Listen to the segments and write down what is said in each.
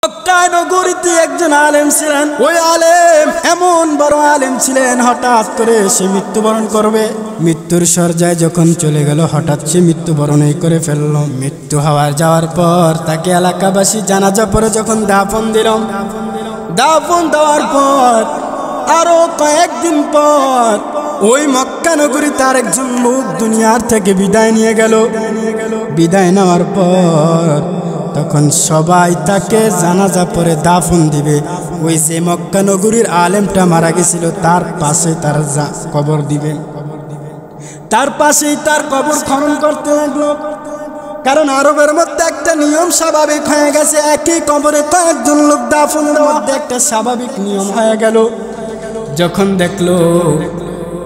মক্কা নগরীতে একজন আলেম ছিলেন। ওই আলেম এমন বড় আলেম ছিলেন, হঠাৎ করে সে মৃত্যুবরণ করবে। মৃত্যুর শয্যায় যখন চলে গেল, হঠাৎ সে মৃত্যুবরণই করে ফেলল। মৃত্যু হওয়ার যাওয়ার পর তাকে এলাকাবাসী জানাজা পরে যখন দাফন দিল, দাফন দেওয়ার পর আরো কয়েকদিন পর ওই মক্কা নগরী তার একজন লোক দুনিয়ার থেকে বিদায় নিয়ে গেল। বিদায় নেওয়ার পর তখন সবাই তাকে জানাজা পরে দাফন দিবে। ওই যে মক্কা নগরীর আলেমটা মারা গেছিল তার পাশে তার কবর দিবে, তার পাশেই তার কবর খনন করতে লাগলো। কারণ আরবের মধ্যে একটা নিয়ম স্বাভাবিক হয়ে গেছে, একই কবরে কয়েকজন লোক দাফনের মধ্যে একটা স্বাভাবিক নিয়ম হয়ে গেল। যখন দেখলো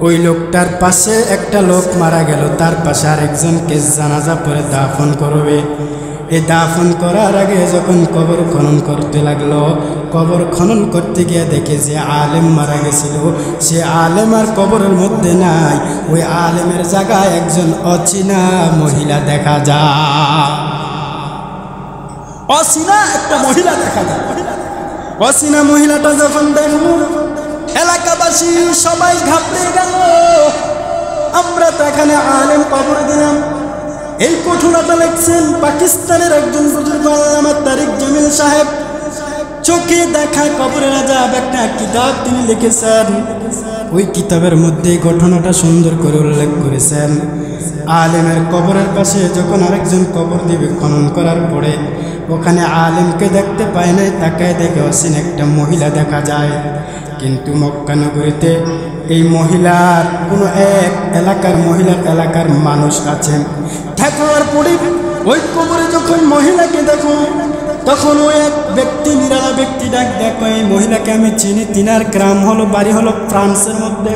ওই লোকটার পাশে একটা লোক মারা গেল, তার পাশে আরেকজনকে জানাজা পরে দাফন করবে। এই দাফন করার আগে যখন কবর খনন করতে লাগলো, কবর খনন করতে গিয়ে দেখে যে আলেম মারা গেছিল, সে আলেম আর কবরের মধ্যে নাই। ওই আলেমের জায়গায় একজন অচেনা মহিলা দেখা যায়। অচেনা একটা মহিলা দেখা যায়। অচেনা মহিলাটা যখন দেখলো, এলাকাবাসী সবাই ঘাবড়ে গেল। আমরা তো এখানে আলেম কবর দিলাম। এই ঘটনাটা লিখছেন পাকিস্তানের একজন বুজুর্গ আল্লামা তারিক জামিল সাহেব। চোখে দেখা কবরের আযাব একটা কিতাব তিনি লিখেছেন। ওই কিতাবের মধ্যে ঘটনাটা সুন্দর করে উল্লেখ করেছেন। আলেমের কবরের পাশে যখন আরেকজন কবর দিবে খনন করার পরে, ওখানে আলেমকে দেখতে পায় নাই, তাকায় দেখে অচেনা একটা মহিলা দেখা যায়। কিন্তু মক্কা নগরীতে এই মহিলার কোনো এক এলাকার এলাকার মানুষ আছেন। থাকার পরে ওই কবরে যখন মহিলাকে দেখো, তখন ওই এক ব্যক্তি, নিরালা ব্যক্তি ডাক দেখো, এই মহিলাকে আমি চিনি, তিনার গ্রাম হলো, বাড়ি হলো ফ্রান্সের মধ্যে।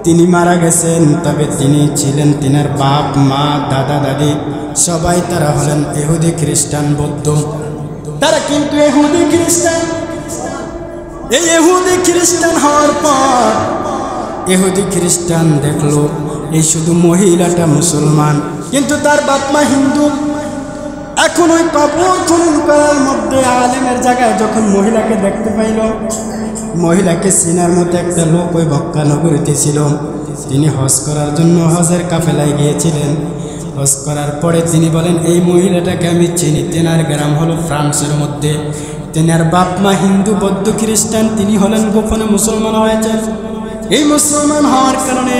তিনি মারা গেছেন, তবে তিনি ছিলেন, তিনার বাপ মা দাদা দাদি সবাই তারা হলেন ইহুদি খ্রিস্টান বৌদ্ধ। তারা কিন্তু ইহুদি খ্রিস্টান। এই ইহুদি খ্রিস্টান হওয়ার পর ইহুদি খ্রিস্টান দেখলো এই শুধু মহিলাটা মুসলমান, কিন্তু তার বাপ মা হিন্দু। এখন ওই কবর খনন করার মধ্যে আলেমের জায়গায় যখন মহিলাকে দেখতে পাইল, মহিলাকে চিনার মতো একটা লোক ওই মক্কা নগরীতে ছিল। তিনি হজ করার জন্য হজের কাফেলায় গিয়েছিলেন। হজ করার পরে তিনি বলেন, এই মহিলাটাকে আমি চিনি, তেনার গ্রাম হলো ফ্রান্সের মধ্যে। তেনার বাপ মা হিন্দু বৌদ্ধ খ্রিস্টান, তিনি হলেন গোপনে মুসলমান হয়েছেন। এই মুসলমান হওয়ার কারণে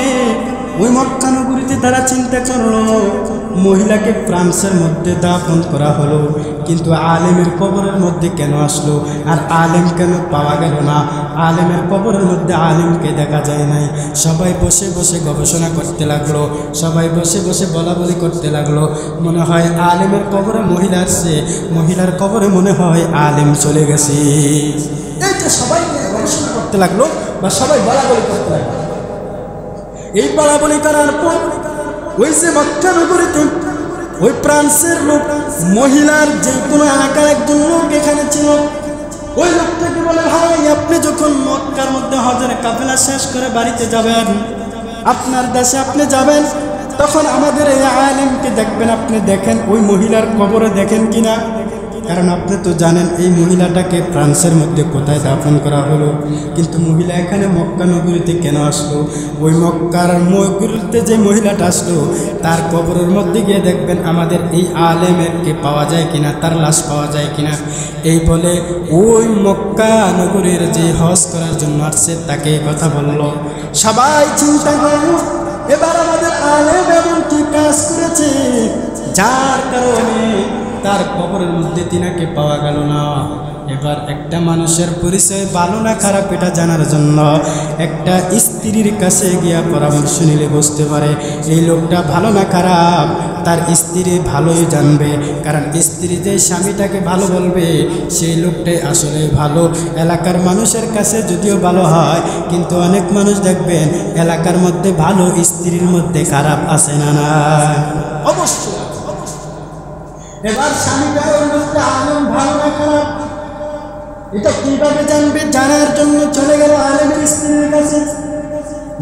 ওই মক্কা নগরীতে তারা চিন্তা করলো মহিলাকে ফ্রান্সের মধ্যে দাফন করা হলো, কিন্তু আলেমের কবরের মধ্যে কেন আসলো, আর আলেম কেন পাওয়া গেল না? আলেমের কবরের মধ্যে আলেমকে দেখা যায় নাই। সবাই বসে বসে গবেষণা করতে লাগলো, সবাই বসে বসে বলা বলি করতে লাগলো। মনে হয় আলেমের কবরে মহিলা আসছে, মহিলার কবরে মনে হয় আলেম চলে গেছে। এইটা সবাই গবেষণা করতে লাগলো বা সবাই বলা বলি করতে লাগলো। এই বলা বলি করার পর ওই যে মক্কা নগরীতে ওই ফ্রান্সের লোক, মহিলার যে কোনো এলাকার একজন লোক এখানে ছিল, ওই লোকটাকে বলে, ভাই আপনি যখন মক্কার মধ্যে হজের কাফেলা শেষ করে বাড়িতে যাবেন, আপনার দেশে আপনি যাবেন, তখন আমাদের এই আলেমকে দেখবেন, আপনি দেখেন ওই মহিলার কবরে দেখেন কিনা। কারণ আপনি তো জানেন এই মহিলাটাকে ফ্রান্সের মধ্যে কোথায় দাফন করা হলো, কিন্তু মহিলা এখানে মক্কা নগরীতে কেন আসলো? ওই মক্কার নগরীতে যে মহিলাটা আসলো তার কবরের মধ্যে গিয়ে দেখবেন আমাদের এই আলেমেরকে পাওয়া যায় কিনা, তার লাশ পাওয়া যায় কিনা। এই বলে ওই মক্কা নগরীর যে হজ করার জন্য আসছে তাকে কথা বলল। সবাই চিন্তা করল, এবার আমাদের আলেম এমন কি কাজ করেছে যার কারণে তার কবরের মধ্যে তিনাকে পাওয়া গেল না। এবার একটা মানুষের পরিচয় ভালো না খারাপ এটা জানার জন্য একটা স্ত্রীর কাছে গিয়া পরামর্শ নিলে বুঝতে পারে এই লোকটা ভালো না খারাপ। তার স্ত্রী ভালোই জানবে, কারণ স্ত্রী যে স্বামীটাকে ভালো বলবে সেই লোকটাই আসলে ভালো। এলাকার মানুষের কাছে যদিও ভালো হয়, কিন্তু অনেক মানুষ দেখবেন এলাকার মধ্যে ভালো, স্ত্রীর মধ্যে খারাপ আছে না? না, অবশ্যই। এবার স্বামীটা ওই লোকটা আলেম ভালো না খারাপ এটা কিভাবে জানবে? জানার জন্য চলে গেল আলেমের স্ত্রীর কাছে,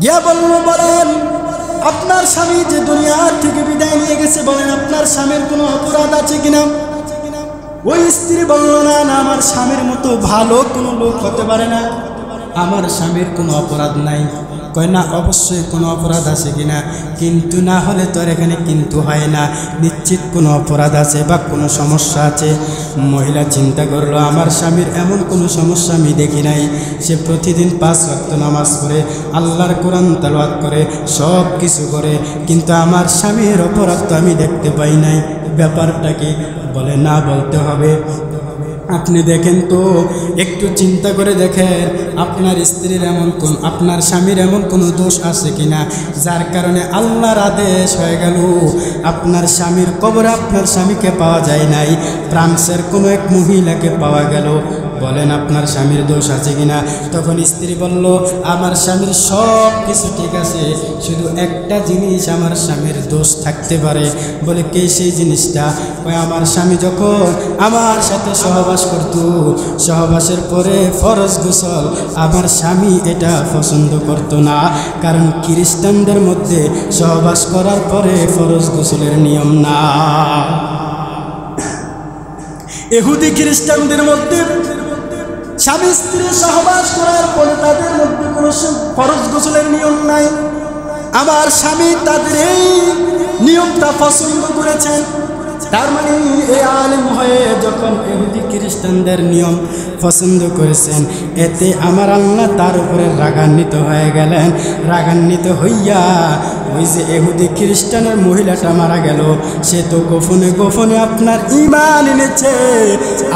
গিয়া বলল, বলেন আপনার স্বামী যে দুনিয়ার থেকে বিদায় নিয়ে গেছে, বলেন আপনার স্বামীর কোনো অপরাধ আছে কিনা? ওই স্ত্রী বলল, না না, আমার স্বামীর মতো ভালো কোনো লোক হতে পারে না, আমার স্বামীর কোনো অপরাধ নাই। কয় না, অবশ্যই কোনো অপরাধ আছে কিনা, কিন্তু না হলে তো আর এখানে কিন্তু হয় না, নিশ্চিত কোনো অপরাধ আছে বা কোনো সমস্যা আছে। মহিলা চিন্তা করলো, আমার স্বামীর এমন কোনো সমস্যা আমি দেখি নাই, সে প্রতিদিন 5 ওয়াক্ত নামাজ পড়ে, আল্লাহর কোরআন তেলাওয়াত করে, সব কিছু করে, কিন্তু আমার স্বামীর অপরাধ তো আমি দেখতে পাই নাই, ব্যাপারটা কি? বলে, না, বলতে হবে। আপনি দেখেন তো, একটু চিন্তা করে দেখেন, আপনার স্ত্রীর এমন কোন, আপনার স্বামীর এমন কোনো দোষ আছে কিনা যার কারণে আল্লাহর আদেশ হয়ে গেল আপনার স্বামীর কবরে আপনার স্বামীকে পাওয়া যায় নাই, ফ্রান্সের কোনো এক মহিলাকে পাওয়া গেল। বলেন আপনার স্বামীর দোষ আছে কিনা? তখন স্ত্রী বলল, আমার স্বামীর সব কিছু ঠিক আছে, শুধু একটা জিনিস আমার স্বামীর দোষ থাকতে পারে। বলে, কে সেই জিনিসটা? ওই আমার স্বামী যখন আমার সাথে সহবাস করত, সহবাসের পরে ফরজ গোসল, আমার স্বামী এটা পছন্দ করত না, কারণ খ্রিস্টানদের মধ্যে সহবাস করার পরে ফরজ গোসলের নিয়ম না। ইহুদি খ্রিস্টানদের মধ্যে স্বামী স্ত্রী সহবাস করার পরে তাদের মধ্যে কোনো ফরজ গোসলের নিয়ম নাই। আমার স্বামী তাদের এই নিয়মটা পছন্দ করেছেন। তার মানে এই আলেম হয়ে যখন ইহুদি খ্রিস্টানদের নিয়ম পছন্দ করেছেন, এতে আমার আল্লাহ তার উপরে রাগান্বিত হয়ে গেলেন। রাগান্বিত হইয়া ওই যে ইহুদি খ্রিস্টানের মহিলাটা মারা গেল, সে তো গোপনে গোপনে আপনার ঈমান এনেছে,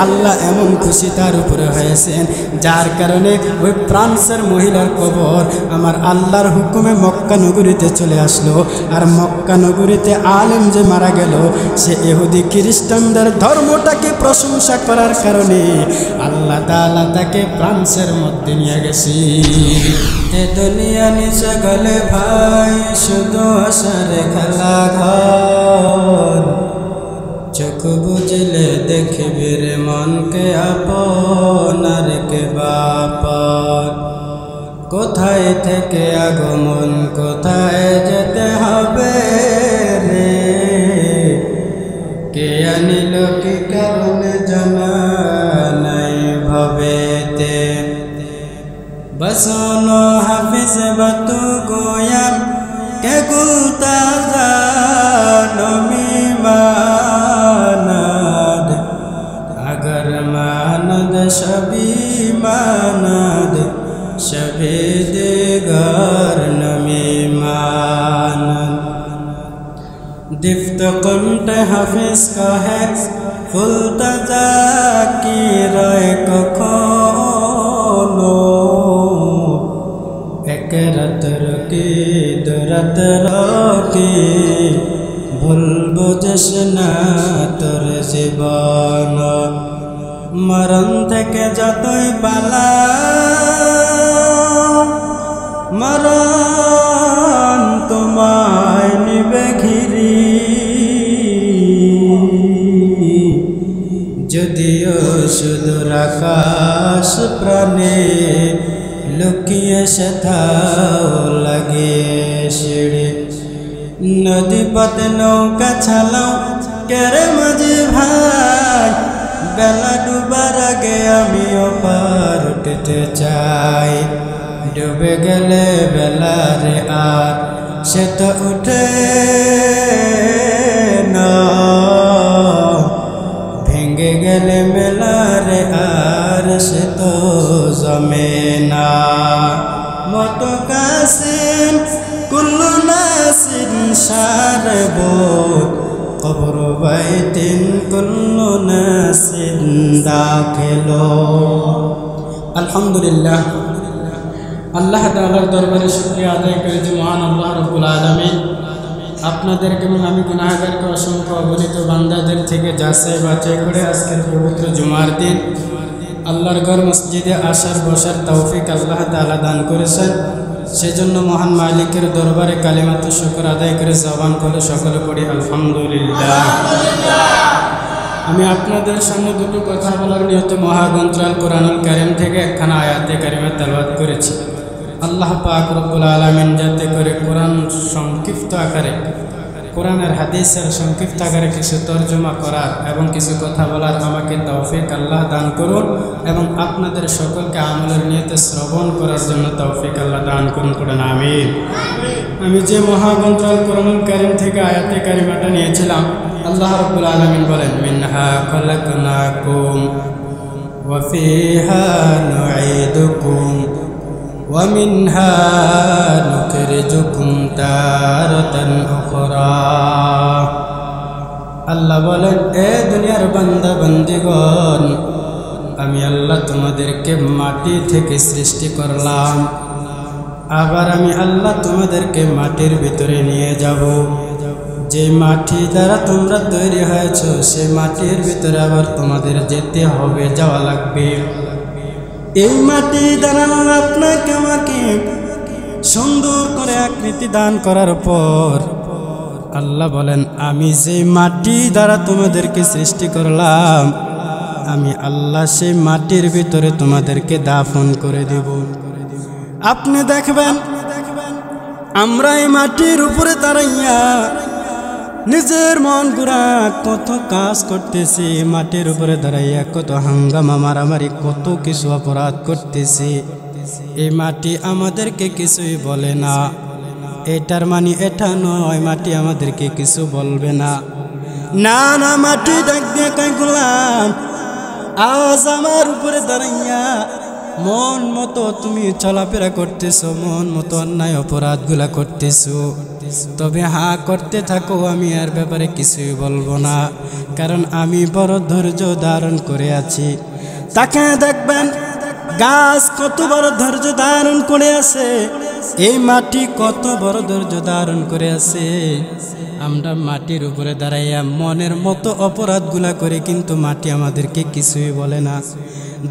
আল্লাহ এমন খুশি তার উপরে হয়েছেন, যার কারণে ওই ফ্রান্সের মহিলার কবর আমার আল্লাহর হুকুমে মক্কা নগরীতে চলে আসলো। আর মক্কা নগরীতে আলেম যে মারা গেল, সে ইহুদি খ্রিস্টানদের ধর্মটাকে প্রশংসা করার কারণে আল্লাহ তাআলা তাকে ফ্রান্সের মধ্যে নিয়ে গেছি। এ দুনিয়া নিচে গেলে ভাই শুধু আসার খেলা ঘর, চোখ বুঝলে দেখবি রে মনকে আপনার কে বাপর। কোথায় থেকে আগমন, কোথায় যেতে হবে রে, কে আনিল কি কারণে জানা নাই ভবেতে। বসনো হাফিজ বাতু গোয়াম কে গুলতা জানমি মানদ, अगर मानद सभी मानद सभी दिगर नमी मानद। दिफ्त कुंट हाफिज का है फुलतजा की रय कखनो, एक रत रुकी दुरत रोकी ভুলবো যাস না তোর জীবন। মরণ থেকে যতই পালা, মরণ তোমায় নিবে ঘিরি। যদিও সুদূর আকাশ প্রাণে লুকিয়ে সেথাও লাগে সিঁড়ি। নদী পথে নৌকা চালাও কেরে মাঝি ভাই, বেলা ডুবার আগে আমিও পার উঠতে চাই। ডুবে গেলে বেলা রে আর সে তো উঠে না, ভেঙে গেলে মেলা রে আর সে তো জমে না। মতো কাসিন কুল্লু নাসিন শারবুত, কবর বাইতিন কুল্লু নাসিন দাখিলো। আলহামদুলিল্লাহ, আল্লাহ তাআলার দরবারে শুকরিয়া আদায় করে যে মহান আল্লাহ রাব্বুল আলামিন আপনাদেরকে এবং আমি গুনাহগারকে অসংখ্য অগণিত বান্দাদের থেকে যাচাই বাছাই করে আজকের পবিত্র জুমার দিন আল্লাহর ঘর মসজিদে আসার বসার তৌফিক আল্লাহ তাআলা দান করেছেন। সেজন্য মহান মালিকের দরবারে কালিমাত শুকর আদায় করে জবান করে সকলে পড়ি আলহামদুলিল্লাহ। আমি আপনাদের সামনে দুটো কথা বলার নিয়তে মহাগ্রন্থ আল কোরআনুল কারীম থেকে একখানা আয়াতে কারিমা তেলাওয়াত করেছি। আল্লাহ পাক রব্বুল আলামিন যাতে করে কোরআন সংক্ষিপ্ত আকারে কোরআনের হাদিসের সংক্ষিপ্ত আকারে কিছু তর্জমা করার এবং কিছু কথা বলার আমাকে তৌফিক আল্লাহ দান করুন এবং আপনাদের সকলকে আমলের নিয়তে শ্রবণ করার জন্য তৌফিক আল্লাহ দান করুন পড়েন আমিন। আমি যে মহাগ্রন্থ আল কোরআনুল কারীম থেকে আয়াতে কারিমাটা নিয়েছিলাম, আল্লাহ রাব্বুল আলামিন বলেন, মিনহা খলাকনাকুম ওয়া ফিহা নুঈদুকুম ওয়া মিনহা নুখরিজুকুম তারাতান উখরা। আল্লাহ বলেন, এ দুনিয়ার বান্দা বান্দিগণ, আমি আল্লাহ তোমাদেরকে মাটি থেকে সৃষ্টি করলাম, আবার আমি আল্লাহ তোমাদেরকে মাটির ভিতরে নিয়ে যাব। যে মাটি দ্বারা তোমরা তৈরি হয়েছ, সে মাটির ভিতরে আবার তোমাদের যেতে হবে, যাওয়া লাগবে। এই মাটি দ্বারা আপনাকে আমাকে সুন্দর করে আকৃতি দান করার পর আল্লাহ বলেন, আমি যে মাটি দ্বারা তোমাদেরকে সৃষ্টি করলাম, আমি আল্লাহ সেই মাটির ভিতরে তোমাদেরকে দাফন করে দেব। আপনি দেখবেন, আমরা এই মাটির উপরে দাঁড়াইয়া নিজের মন গুড়া কত কাজ করতেছি, মাটির উপরে দাঁড়াইয়া কত হাঙ্গামা মারামারি, কত কিছু অপরাধ করতেছি। এই মাটি আমাদেরকে কিছুই বলে না। এটার মানে এটা নয় মাটি আমাদেরকে কিছু বলবে না। না না, মাটি ডাক দিয়ে কয়, গোলাম, আজ আমার উপরে দাঁড়াইয়া মন মতো তুমি চলাফেরা করতেছো, মন মতো অন্যায় অপরাধগুলা করতেছো, তবে হা করতে থাকো, আমি আর ব্যাপারে কিছুই বলবো না, কারণ আমি বড় ধৈর্য ধারণ করে আছি। তাকে দেখবেন, গাছ কত বড় ধৈর্য ধারণ করে আছে, এই মাটি কত বড় ধৈর্য ধারণ করে আছে। আমরা মাটির উপরে দাঁড়াইয়া মনের মতো অপরাধগুলা করে, কিন্তু মাটি আমাদেরকে কিছুই বলে না।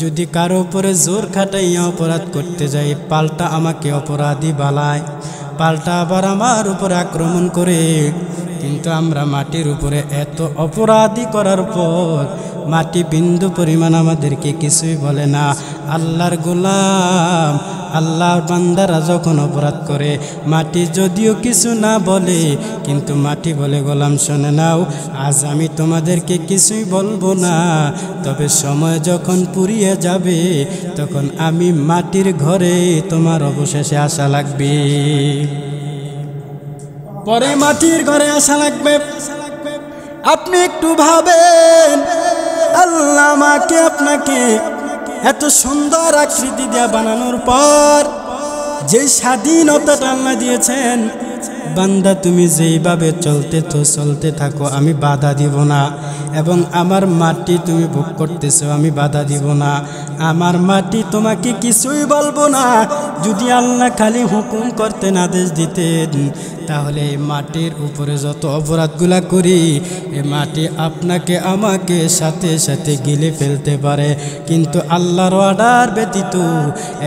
যদি কারো উপরে জোর খাটাইয়া অপরাধ করতে যাই, পাল্টা আমাকে অপরাধী বালায়, পাল্টা আবার আমার উপরে আক্রমণ করে। কিন্তু আমরা মাটির উপরে এত অপরাধী করার পর মাটি বিন্দু পরিমাণ আমাদেরকে কিছুই বলে না। আল্লাহর গোলাম, আল্লাহর বান্দারা যখন অপরাধ করে, মাটি যদিও কিছু না বলে, কিন্তু মাটি বলে, গোলাম শুনে নাও, আজ আমি তোমাদেরকে কিছুই বলবো না, তবে সময় যখন পুরিয়ে যাবে, তখন আমি মাটির ঘরে তোমার অবশেষে আসা লাগবে। পরে মাটির ঘরে আসা লাগবে। আপনি একটু ভাবেন, আল্লাহ আমাকে আপনাকে এত সুন্দর আকৃতি দিয়ে বানানোর পর যে স্বাধীনতাটা আল্লাহ দিয়েছেন, বান্দা তুমি যেইভাবে চলতে থাকো, আমি বাধা দিব না। এবং আমার মাটি তুমি ভোগ করতেছো, আমি বাধা দিব না। আমার মাটি তোমাকে কিছুই বলবো না। যদি আল্লাহ খালি হুকুম করতেন, আদেশ দিতেন, তাহলে এই মাটির উপরে যত অপরাধগুলা করি, এই মাটি আপনাকে আমাকে সাথে সাথে গিলে ফেলতে পারে। কিন্তু আল্লাহর অর্ডার ব্যতীত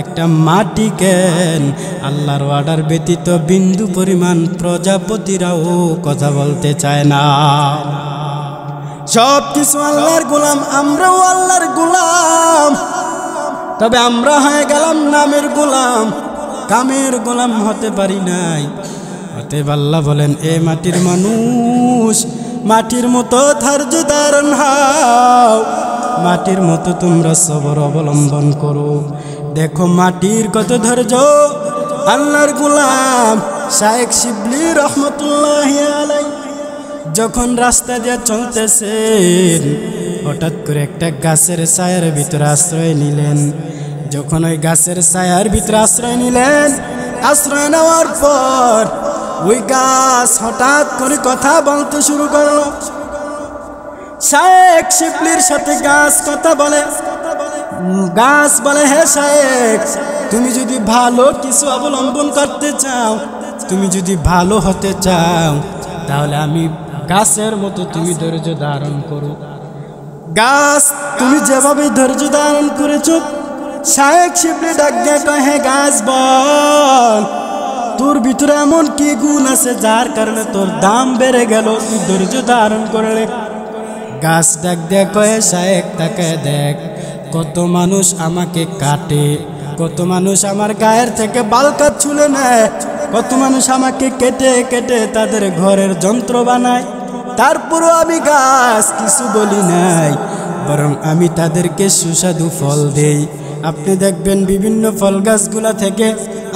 একটা মাটি কেন, আল্লাহর অর্ডার ব্যতীত বিন্দু পরিমাণ প্রজাপতিরাও কথা বলতে চায় না। সব কিছু আল্লাহর গোলাম, আমরাও আল্লাহর গোলাম, তবে আমরা হয়ে গেলাম নামের গোলাম, কামের গোলাম হতে পারি নাই। অতএব আল্লাহ বলেন, এ মাটির মানুষ, মাটির মতো ধৈর্য ধারণ হও, মাটির মতো তোমরা সবর অবলম্বন করো। দেখো মাটির কত ধৈর্য। আল্লাহর গোলাম শায়েখ শিবলি রহমতুল্লাহি আলাইহি যখন রাস্তা দিয়ে চলতেছেন, হঠাৎ করে একটা গাছের ছায়ার ভিতরে আশ্রয় নিলেন। যখন ওই গাছের ছায়ার ভিতরে আশ্রয় নিলেন, আশ্রয় নেওয়ার পর ওই গাছ হঠাৎ করে কথা বলতে শুরু করলো। শায়েখ শিবলির সাথে গাছ কথা বলে। গাছ বলে, হে শায়েখ, তুমি যদি ভালো কিছু অবলম্বন করতে চাও, তুমি যদি ভালো হতে চাও, তাহলে আমি গাছের মতো তুমি ধৈর্য ধারণ করো। গাছ, তুমি যেভাবে ধৈর্য ধারণ করেছো, শায়েখ শিবলি ডাক দিয়ে কয়, হে গাছ বল, তোর ভিতরে এমন কি গুণ আছে যার কারণে তোর দাম বেড়ে গেল, তুই ধৈর্য ধারণ করলে? গাছ ডাক দিয়ে কয়, শায়েখ তাকে দেখ, কত মানুষ আমাকে কাটে, কত মানুষ আমার গায়ের থেকে বালকাত ছুলে নেয়, কত মানুষ আমাকে কেটে কেটে তাদের ঘরের যন্ত্র বানায়, তারপরও আমি গাছ কিছু বলি নাই, বরং আমি তাদেরকে সুস্বাদু ফল দেই। আপনি দেখবেন বিভিন্ন ফল গাছগুলা থেকে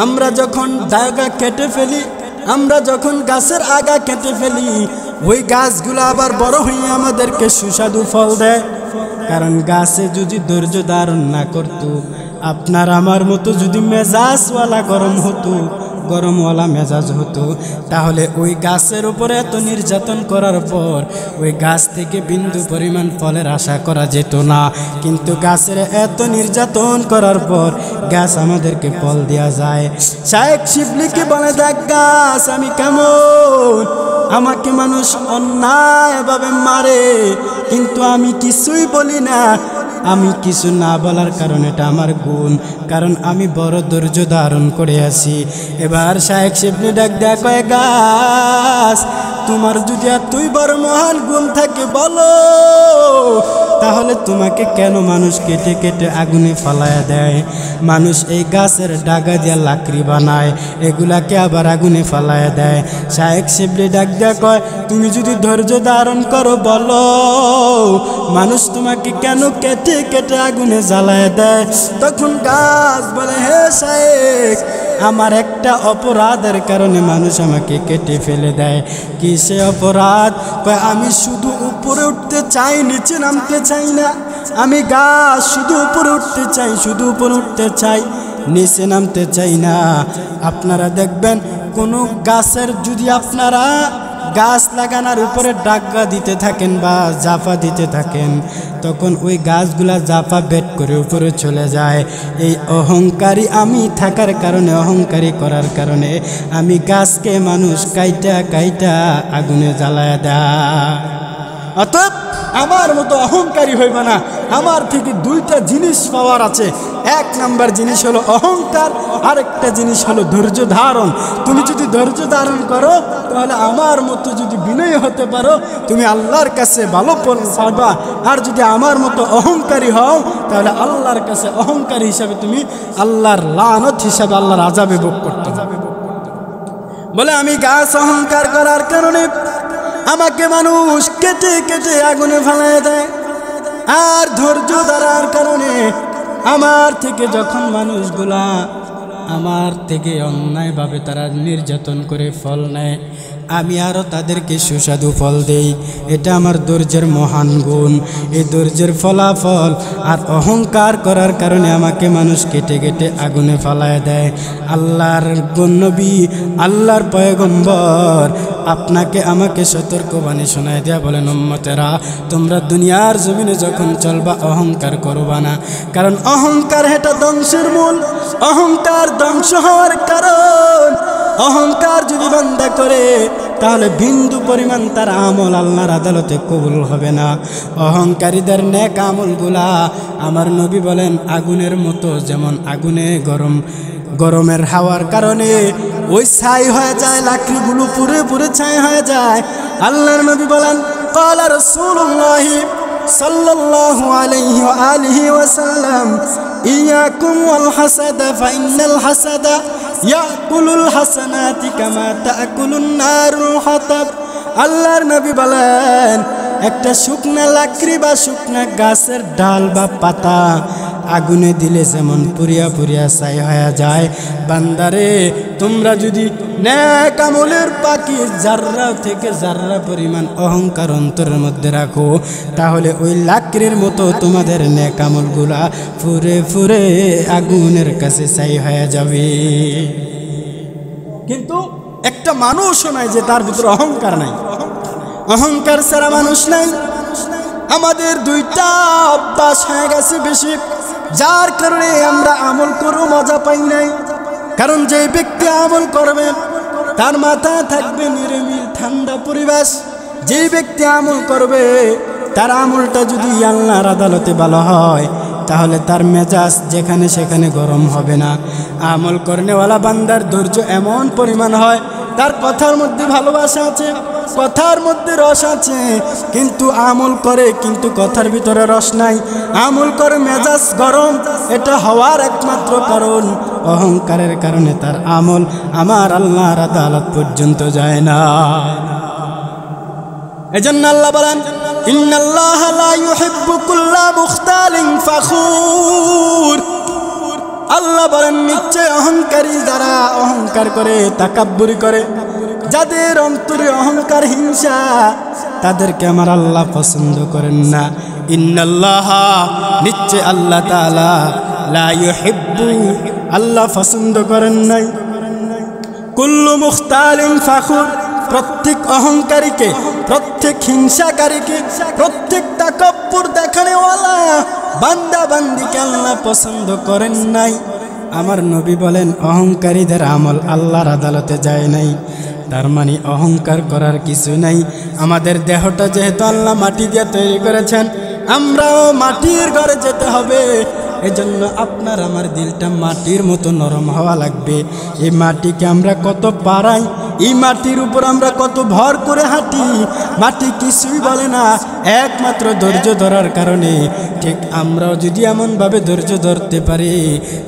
আমরা যখন দাগা কেটে ফেলি, আমরা যখন গাছের আগা কেটে ফেলি, ওই গাছগুলো আবার বড় হয়ে আমাদেরকে সুস্বাদু ফল দেয়। কারণ গাছে যদি ধৈর্য ধারণ না করতো, আপনার আমার মতো যদি মেজাজওয়ালা গরমওয়ালা মেজাজ হতো, তাহলে ওই গাছের উপরে এত নির্যাতন করার পর ওই গাছ থেকে বিন্দু পরিমাণ ফলের আশা করা যেত না। কিন্তু গাছের এত নির্যাতন করার পর গাছ আমাদেরকে ফল দেওয়া যায়। শায়েখ শিবলিকে বলে, দেখ গাছ আমি কেমন, আমাকে মানুষ অন্যায়ভাবে মারে কিন্তু আমি কিছুই বলি না। আমি কিছু না বলার কারণ এটা আমার গুণ, কারণ আমি বড় ধৈর্য ধারণ করে আছি। এবার শায়েখ শিবলি ডাক দেয়া কয়, গাছ তোমার যদি এতই বড় মহান গুণ থাকে বলো, তাহলে তোমাকে কেন মানুষ কেটে কেটে আগুনে ফালায়া দেয়? মানুষ এই গাছের ডাগা দিয়ে লাকড়ি বানায়, এগুলাকে আবার আগুনে ফালায়া দেয়। শায়েখ শিবলি ডাক দেয়া কয়, তুমি যদি ধৈর্য ধারণ করো বলো, মানুষ তোমাকে কেন কেটে কেটে আগুনে জ্বালায় দেয়? তখন গাছ বলে, হে শায়েখ, আমার একটা অপরাধের কারণে মানুষ আমাকে কেটে ফেলে দেয়। কি সে অপরাধ? কয়, আমি শুধু উপরে উঠতে চাই, নিচে নামতে চাই না। আমি গাছ শুধু উপরে উঠতে চাই, শুধু উপরে উঠতে চাই, নিচে নামতে চাই না। আপনারা দেখবেন কোনো গাছের যদি আপনারা গাছ লাগানোর উপরে ডাগা দিতে থাকেন বা জাফা দিতে থাকেন, তখন ওই গাছগুলা জাফা বেট করে উপরে চলে যায়। এই অহংকারী আমি থাকার কারণে, অহংকারী করার কারণে আমি গাছকে মানুষ কাইটা কাইটা আগুনে জ্বালায় দেয়। অতএব আমার মতো অহংকারী হইবে না। আমার থেকে দুইটা জিনিস পাওয়ার আছে। এক নাম্বার জিনিস হলো অহংকার, আরেকটা জিনিস হলো ধৈর্য ধারণ। তুমি যদি ধৈর্য ধারণ করো, তাহলে আমার মতো যদি বিনয়ী হতে পারো, তুমি আল্লাহর কাছে ভালো ফল পাবা। আর যদি আমার মতো অহংকারী হও, তাহলে আল্লাহর কাছে অহংকারী হিসাবে তুমি আল্লাহর লানত হিসাবে আল্লাহর আযাবে ভোগ করতে হবে। বলে, আমি গাছ অহংকার করার কারণে আমাকে মানুষ কেটে কেটে আগুনে ফেলায় দেয়। আর ধৈর্য ধরার কারণে আমার থেকে যখন মানুষগুলা আমার থেকে অন্যায়ভাবে তারা নির্যাতন করে ফল নেয়, আমি আরও তাদেরকে সুস্বাদু ফল দেই। এটা আমার ধৈর্যের মহান গুণ। এই ধৈর্যের ফলাফল। আর অহংকার করার কারণে আমাকে মানুষ কেটে কেটে আগুনে ফালায় দেয়। আল্লাহর নবী, আল্লাহর পয়গম্বর আপনাকে আমাকে সতর্কবাণী শোনায় দেয়া বলেন, উম্মতেরা, তোমরা দুনিয়ার জমিনে যখন চলবা অহংকার করবা না। কারণ অহংকার এটা ধ্বংসের মূল। অহংকার ধ্বংস হওয়ার কারণ। অহংকার যদি বান্দা করে, তাহলে বিন্দু পরিমাণ তার আমল আল্লাহর আদালতে কবুল হবে না। অহংকারীদের নেক আমলগুলা আমার নবী বলেন আগুনের মতো, যেমন আগুনে গরমের হাওয়ার কারণে ওই ছাই হয়ে যায়, লাকড়িগুলো পুরে পুরে ছাই হয়ে যায়। আল্লাহর নবী বলেন, ক্বালা রাসূলুল্লাহ সাল্লাল্লাহু আলাইহি ওয়া আলিহি ওয়াসাল্লাম, ইয়াকুম ওয়াল হাসাদা ফাইন্নাল হাসাদা ইয়াকুলুল হাসানাতি কামা তাকুলুন নারুল হাতাব। আল্লাহর নবী বলেন, একটা শুকনা লাকড়ি বা শুকনা গাছের ডাল বা পাতা আগুনে দিলে যেমন পুরিয়া পুরিয়া ছাই হয়ে যায়, বান্দারে তোমরা যদি নেক আমলের পাখি জাররা থেকে জাররা পরিমাণ অহংকার অন্তরের মধ্যে রাখো, তাহলে ওই লাকড়ির মতো তোমাদের নেক আমলগুলা ফুরে ফুরে আগুনের কাছে ছাই হয়ে যাবে। কিন্তু একটা মানুষও নাই যে তার ভিতরে অহংকার নাই। অহংকার ছাড়া মানুষ নাই। আমাদের দুইটা অভ্যাস হয়ে গেছে বেশি, যার কারণে আমরা আমল করেও মজা পাই নাই। কারণ যে ব্যক্তি আমল করবে তার মাথায় থাকবে নিরিবিলি ঠান্ডা পরিবেশ। যে ব্যক্তি আমল করবে তার আমলটা যদি আল্লাহর আদালতে ভালো হয়, তাহলে তার মেজাজ যেখানে সেখানে গরম হবে না। আমল করনেওয়ালা বান্দার ধৈর্য এমন পরিমাণ হয়, তার কথার মধ্যে ভালোবাসা আছে, কথার মধ্যে রস আছে, কিন্তু আমল করে কিন্তু কথার ভিতরে রস নাই। আমল করে মেজাজ গরম, এটা হওয়ার একমাত্র কারণ অহংকারের কারণে তার আমল আমার আল্লাহর আদালত পর্যন্ত যায় না। এজন্য আল্লাহ বলেন, ইন্নাল্লাহা লা ইউহিব্বু কুল্লা মুখতালিন ফাখুর। আল্লাহ বলেন, নিশ্চয় অহংকারী যারা অহংকার করে, তাকাব্বুরি করে, যাদের অন্তরে অহংকার, হিংসা, তাদেরকে আমার আল্লাহ পছন্দ করেন না। ইন্নাল্লাহা, নিশ্চয় আল্লাহ তাআলা, লা ইউহিব্বু, আল্লাহ পছন্দ করেন নাই, কুল্লু মুখতালিন ফাখুর, প্রত্যেক অহংকারীকে, প্রত্যেক হিংসাকারীকে, প্রত্যেক তাকাব্বুর দেখানেওয়ালা বান্দা বান্দিকে আল্লাহ পছন্দ করেন নাই। আমার নবী বলেন, অহংকারীদের আমল আল্লাহর আদালতে যায় নাই। তার মানে অহংকার করার কিছু নাই। আমাদের দেহটা যেহেতু আল্লাহ মাটি দিয়ে তৈরি করেছেন, আমরাও মাটির ঘরে যেতে হবে। এজন্য আপনার আমার দিলটা মাটির মতো নরম হওয়া লাগবে। এই মাটিকে আমরা কত পারাই, এই মাটির উপর আমরা কত ভর করে হাঁটি, মাটি কিছুই বলে না, একমাত্র ধৈর্য ধরার কারণে। ঠিক আমরাও যদি এমনভাবে ধৈর্য ধরতে পারি,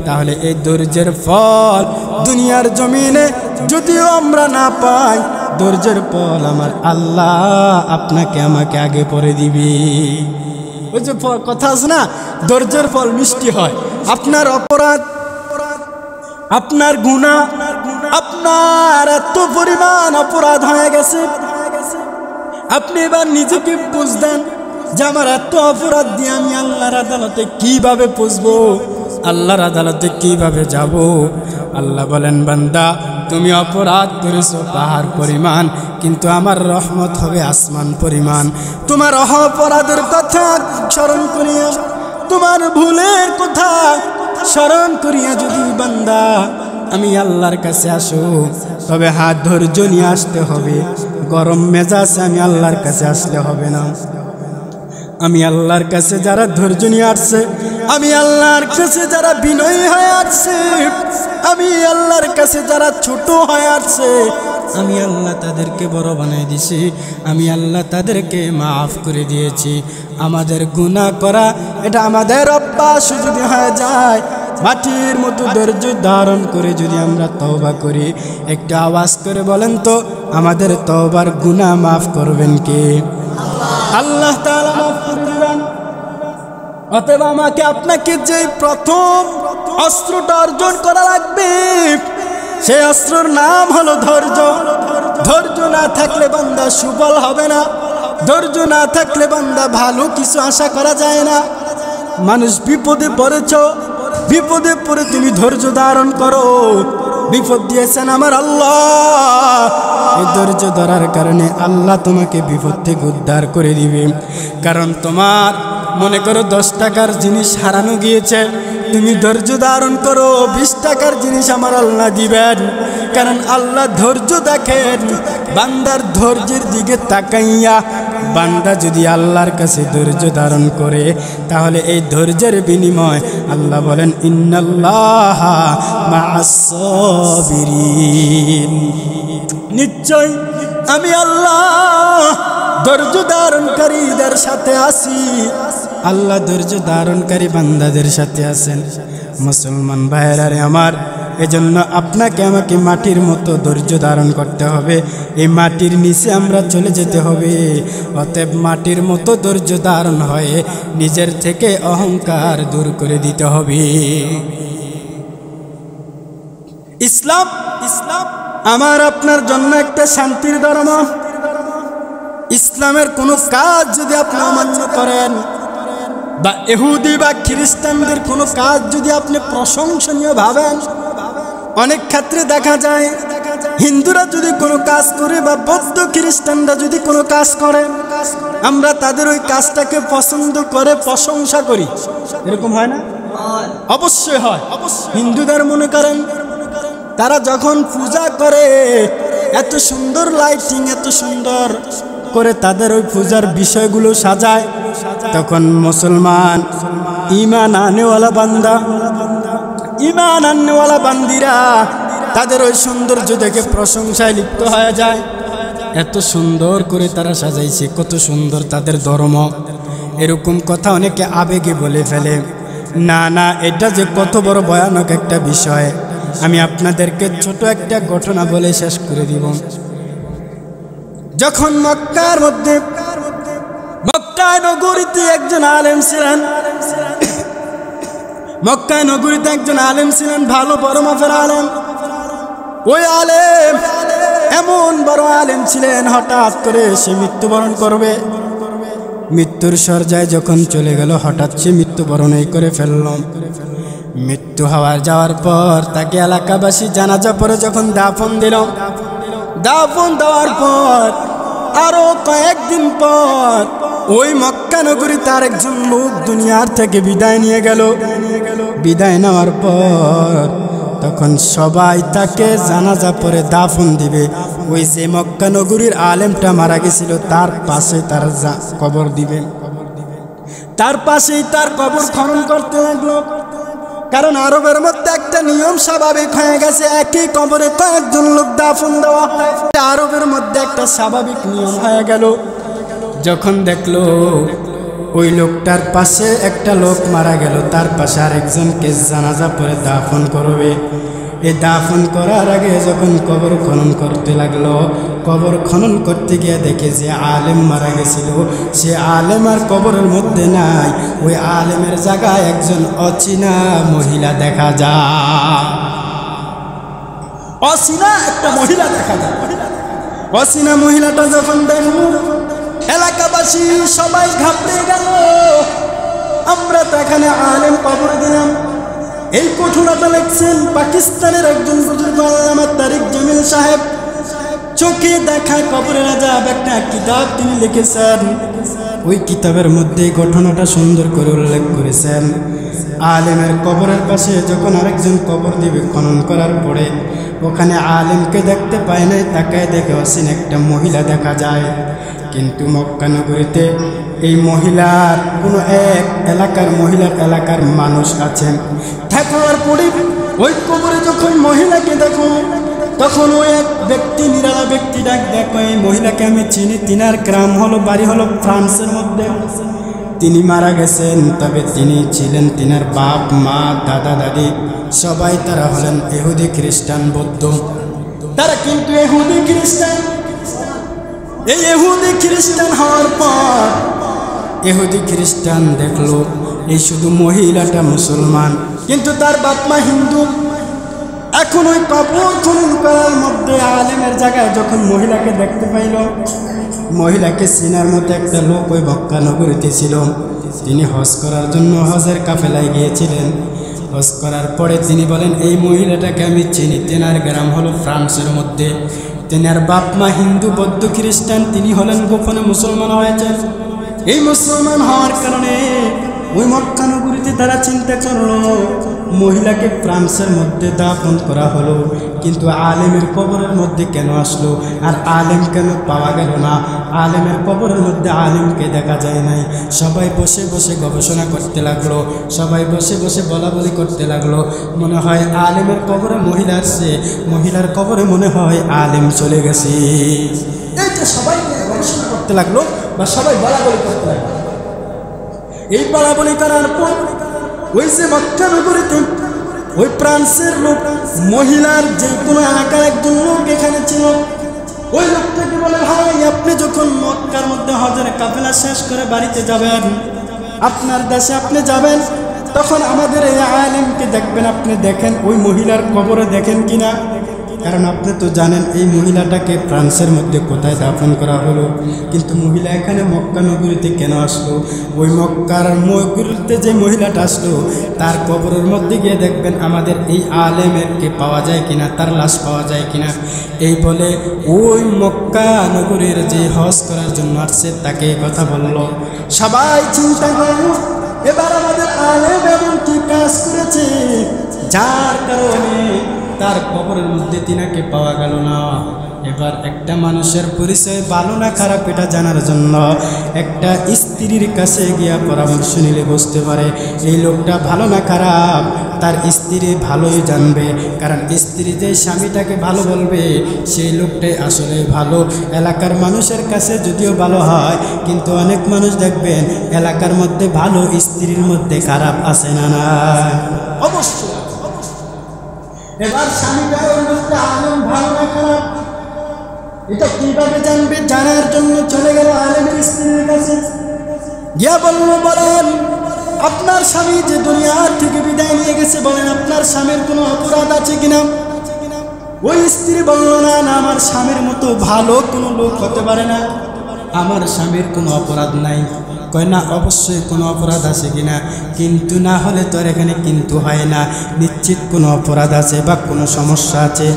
তাহলে এই ধৈর্যের ফল দুনিয়ার জমিনে যদিও আমরা না পাই, ধৈর্যের ফল আমার আল্লাহ আপনাকে আমাকে আগে পরে দিবি। ওই যে কথা আছে না, ধৈর্যের ফল মিষ্টি হয়। আপনার অপরাধ, আপনার গুনাহ, আপনার এত পরিমাণ অপরাধ হয়ে গেছে, আপনি এবার নিজেকে বুঝলেন যে আমার এত অপরাধ দিয়ে আমি আল্লাহর আদালতে কিভাবে পৌঁছবো, আল্লাহর আদালতে কিভাবে যাব। আল্লাহ বলেন, বান্দা তুমি অপরাধ করেছো পাহাড় পরিমাণ, কিন্তু আমার রহমত হবে আসমান পরিমাণ। তোমার অপরাধের কথা স্মরণ করিয়া, তোমার ভুলের কথা স্মরণ করিয়া যদি বান্দা আমি আল্লাহর কাছে আসো, তবে হাত ধৈর্য নিয়ে আসতে হবে। গরম মেজাজে আমি আল্লাহর কাছে আসলে হবে না। আমি আল্লাহর কাছে যারা ধৈর্য নিয়ে আসছে, আমি আল্লাহর কাছে যারা বিনয়ী হয়ে আসছে, আমি আল্লাহর কাছে যারা ছোট হয়ে আসছে, আমি আল্লাহ তাদেরকে বড় বানিয়ে দিয়েছি, আমি আল্লাহ তাদেরকে মাফ করে দিয়েছি। আমাদের গুনাহ করা এটা আমাদের অভ্যাস যদি হয়ে যায়, মাটির মতো ধৈর্য ধারণ করে যদি আমরা তওবা করি, একটা আওয়াজ করে বলেন তো, আমাদের তওবার গুনাহ মাফ করবেন কে? আল্লাহ তাআলা মাফ করে দিবেন। অতএব আমাকে আপনাকে যে প্রথম অস্ত্রটা অর্জন করা লাগবে, সেই অস্ত্রের নাম হলো ধৈর্য। ধৈর্য না থাকলে বান্দা সুফল হবে না, ধৈর্য না থাকলে বান্দা ভালো কিছু আশা করা যায় না। মানুষ বিপদে পড়েছ, বিপদে পড়ে তুমি ধৈর্য ধারণ করো, বিপদ দিয়েছেন আমার আল্লাহ। এই ধৈর্য ধরার কারণে আল্লাহ তোমাকে বিপদ থেকে উদ্ধার করে দিবে। কারণ তোমার মনে করো 10 টাকার জিনিস হারানো গিয়েছে, তুমি ধৈর্য ধারণ করো, 20 টাকার জিনিস আমার আল্লাহ দিবেন। কারণ আল্লাহ ধৈর্য দেখেন, বান্দার ধৈর্যের দিকে তাকাইয়া বান্দা যদি আল্লাহর কাছে ধৈর্য ধারণ করে, তাহলে এই ধৈর্যের বিনিময় আল্লাহ বলেন, ইন্নাল্লাহা মা'আস সাবিরিন, নিশ্চয় আমি আল্লাহ ধৈর্য ধারণকারীদের সাথে আছি। আল্লাহ ধৈর্য ধারণকারী বান্দাদের সাথে আছেন। মুসলমান ভাইয়েরা রে আমার, এজন্য আপনাকে আমাকে মাটির মতো ধৈর্য ধারণ করতে হবে, এই মাটির নিচে আমরা চলে যেতে হবে। অতএব মাটির মতো ধৈর্য ধারণ হয়ে নিজের থেকে অহংকার দূর করে দিতে হবে। ইসলাম আমার আপনার জন্য একটা শান্তির ধর্ম। ইসলামের কোনো কাজ যদি আপনি অমান্য করেন, বা ইহুদি বা খ্রিস্টানদের কোনো কাজ যদি আপনি প্রশংসনীয় ভাবেন, অনেক ক্ষেত্রে দেখা যায় হিন্দুরা যদি কোনো কাজ করে বা বৌদ্ধ খ্রিস্টানরা যদি কোনো কাজ করে, আমরা তাদের ওই কাজটাকে পছন্দ করে প্রশংসা করি। এরকম হয় না? অবশ্যই হয়। হিন্দুদের মনে করেন তারা যখন পূজা করে, এত সুন্দর লাইটিং, এত সুন্দর করে তাদের ওই পূজার বিষয়গুলো সাজায়, তখন মুসলমান ঈমান আনেওয়ালা বান্দা, ঈমান আনেওয়ালা বান্দিরা তাদের ওই সৌন্দর্য দেখে প্রশংসায় লিপ্ত হয়ে যায়। এত সুন্দর করে তারা সাজাইছে, কত সুন্দর তাদের ধর্ম। এরকম কথা অনেকে আবেগে বলে ফেলে। না না, এটা যে কত বড় ভয়ানক একটা বিষয়, আমি আপনাদেরকে ছোট একটা ঘটনা বলে শেষ করে দিব। যখন মক্কার মধ্যে মক্কা নগরীতে একজন আলেম ছিলেন, মক্কা নগরীতে একজন আলেম ছিলেন, ভালো বড় মাপের আলেম। ওই আলেম এমন বড় আলেম ছিলেন, হঠাৎ করে সে মৃত্যুবরণ করবে। মৃত্যুর সজ্জায় যখন চলে গেল, হঠাৎ সে মৃত্যুবরণই করে ফেলল। মৃত্যু যাওয়ার পর তাকে এলাকাবাসী জানাজা পরে যখন দাফন দিল, দাফন দেওয়ার পর আরো কয়েকদিন পর ওই মক্কা নগরীতে আরেকজন লোক দুনিয়ার থেকে বিদায় নিয়ে গেল। বিদায় নেওয়ার পর তখন সবাই তাকে জানাজা পরে দাফন দিবে। ওই যে মক্কা নগরীর আলেমটা মারা গেছিল, তার পাশে তার কবর দিবে। তার পাশেই তার কবর খনন করতে লাগলো। কারণ আরবের মধ্যে একটা নিয়ম স্বাভাবিক হয়ে গেছে, একই কবরে কয়েকজন লোক দাফন দেওয়া হয়। আরবের মধ্যে একটা স্বাভাবিক নিয়ম হয়ে গেল। যখন দেখলো ওই লোকটার পাশে একটা লোক মারা গেল, তার পাশে আরেকজনকে জানাজা পরে দাফন করবে। এই দাফন করার আগে যখন কবর খনন করতে লাগলো, কবর খনন করতে গিয়ে দেখে যে আলেম মারা গেছিল, সে আলেম আর কবরের মধ্যে নাই। ওই আলেমের জায়গায় একজন অচেনা মহিলা দেখা যায়। অচেনা একটা মহিলা দেখা যায়। অচেনা মহিলাটা যখন দেখল, এলাকাবাসী সবাই ঘাবড়ে গেল। আমরা তো এখানে আলেম কবর দিলাম। এই কঠোরতা লিখছেন পাকিস্তানের একজন বুজুর্গ আল্লামা তারিক জামিল সাহেব। চোখে দেখা কবরের আযাব একটা কিতাব তিনি লিখেছেন। ওই কিতাবের মধ্যে ঘটনাটা সুন্দর করে উল্লেখ করেছেন। আলেমের কবরের পাশে যখন আরেকজন কবর দিবে খনন করার পরে, ওখানে আলেমকে দেখতে পায় নাই, তাকায় দেখে অচেনা একটা মহিলা দেখা যায়। কিন্তু মক্কা নগরীতে এই মহিলার কোনো এক এলাকার এলাকার মানুষ আছেন। থাকার পরে ওই কবরে যখন মহিলাকে দেখো, তখন ওই এক ব্যক্তি, নিরালা ব্যক্তি ডাক দেখো, এই মহিলাকে আমি চিনি, তিনার গ্রাম হলো, বাড়ি হলো ফ্রান্সের মধ্যে। তিনি মারা গেছেন, তবে তিনি ছিলেন, তিনার বাপ মা দাদা দাদি সবাই তারা হলেন ইহুদি খ্রিস্টান বৌদ্ধ। তারা কিন্তু ইহুদি খ্রিস্টান। এই ইহুদি খ্রিস্টান হওয়ার পর ইহুদি খ্রিস্টান দেখলো এই শুধু মহিলাটা মুসলমান, কিন্তু তার বাপ মা হিন্দু। এখন ওই কবর খনন করার মধ্যে আলেমের জায়গায় যখন মহিলাকে দেখতে পাইল, মহিলাকে চিনার মতো একটা লোক ওই মক্কা নগরীতে ছিল। তিনি হজ করার জন্য হজের কাফেলায় গিয়েছিলেন। হজ করার পরে তিনি বলেন, এই মহিলাটাকে আমি চিনি, তেনার গ্রাম হলো ফ্রান্সের মধ্যে, তেনার বাপ মা হিন্দু বৌদ্ধ খ্রিস্টান, তিনি হলেন গোপনে মুসলমান হয়েছেন। এই মুসলমান হওয়ার কারণে ওই মক্কা নগরীতে তারা চিন্তা করলো মহিলাকে ফ্রান্সের মধ্যে দাফন করা হলো, কিন্তু আলেমের কবরের মধ্যে কেন আসলো, আর আলেম কেন পাওয়া গেল না? আলেমের কবরের মধ্যে আলেমকে দেখা যায় নাই। সবাই বসে বসে গবেষণা করতে লাগলো, সবাই বসে বসে বলা বলি করতে লাগলো। মনে হয় আলেমের কবরে মহিলা আসছে, মহিলার কবরে মনে হয় আলেম চলে গেছে। এইটা সবাই গবেষণা করতে লাগলো বা সবাই বলা বলি করতে লাগলো। এই বলা বলি করার পর ওই যে মক্কা নগরীতে ওই ফ্রান্সের লোক, মহিলার যে কোনো এলাকার একজন লোক এখানে ছিল, ওই লোকটাকে বলে, ভাই আপনি যখন মক্কার মধ্যে হজের কাফেলা শেষ করে বাড়িতে যাবেন, আপনার দেশে আপনি যাবেন, তখন আমাদের এই আলেমকে দেখবেন, আপনি দেখেন ওই মহিলার কবরে দেখেন কিনা। কারণ আপনি তো জানেন এই মহিলাটাকে ফ্রান্সের মধ্যে কোথায় দাফন করা হলো, কিন্তু মহিলা এখানে মক্কা নগরীতে কেন আসলো? ওই মক্কার নগরীতে যে মহিলাটা আসলো, তার কবরের মধ্যে গিয়ে দেখবেন আমাদের এই আলেমেরকে পাওয়া যায় কিনা, তার লাশ পাওয়া যায় কিনা। এই বলে ওই মক্কা নগরীর যে হজ করার জন্য আসছে তাকে কথা বলল। সবাই চিন্তা করল, এবার আমাদের আলেম এমন কি কাজ করেছে যার কারণে তার কবরের মধ্যে তিনাকে পাওয়া গেল না। এবার একটা মানুষের পরিচয় ভালো না খারাপ এটা জানার জন্য একটা স্ত্রীর কাছে গিয়া পরামর্শ নিলে বুঝতে পারে এই লোকটা ভালো না খারাপ। তার স্ত্রী ভালোই জানবে, কারণ স্ত্রী যে স্বামীটাকে ভালো বলবে সেই লোকটাই আসলে ভালো। এলাকার মানুষের কাছে যদিও ভালো হয়, কিন্তু অনেক মানুষ দেখবেন এলাকার মধ্যে ভালো, স্ত্রীর মধ্যে খারাপ আছে না না? অবশ্যই। এবার স্বামীটা ওই লোকটা আলেম ভালো না খারাপ এটা কিভাবে জানবে? জানার জন্য চলে গেল আলেমের স্ত্রীর কাছে, গিয়া বলল, বলেন আপনার স্বামী যে দুনিয়ার থেকে বিদায় নিয়ে গেছে, বলেন আপনার স্বামীর কোনো অপরাধ আছে কিনা? ওই স্ত্রী বলল, না না, আমার স্বামীর মতো ভালো কোনো লোক হতে পারে না, আমার স্বামীর কোনো অপরাধ নাই। কয় না, অবশ্যই কোনো অপরাধ আছে কিনা? কিন্তু না হলে তো আর এখানে কিন্তু হয় না, নিশ্চিত কোনো অপরাধ আছে বা কোনো সমস্যা আছে।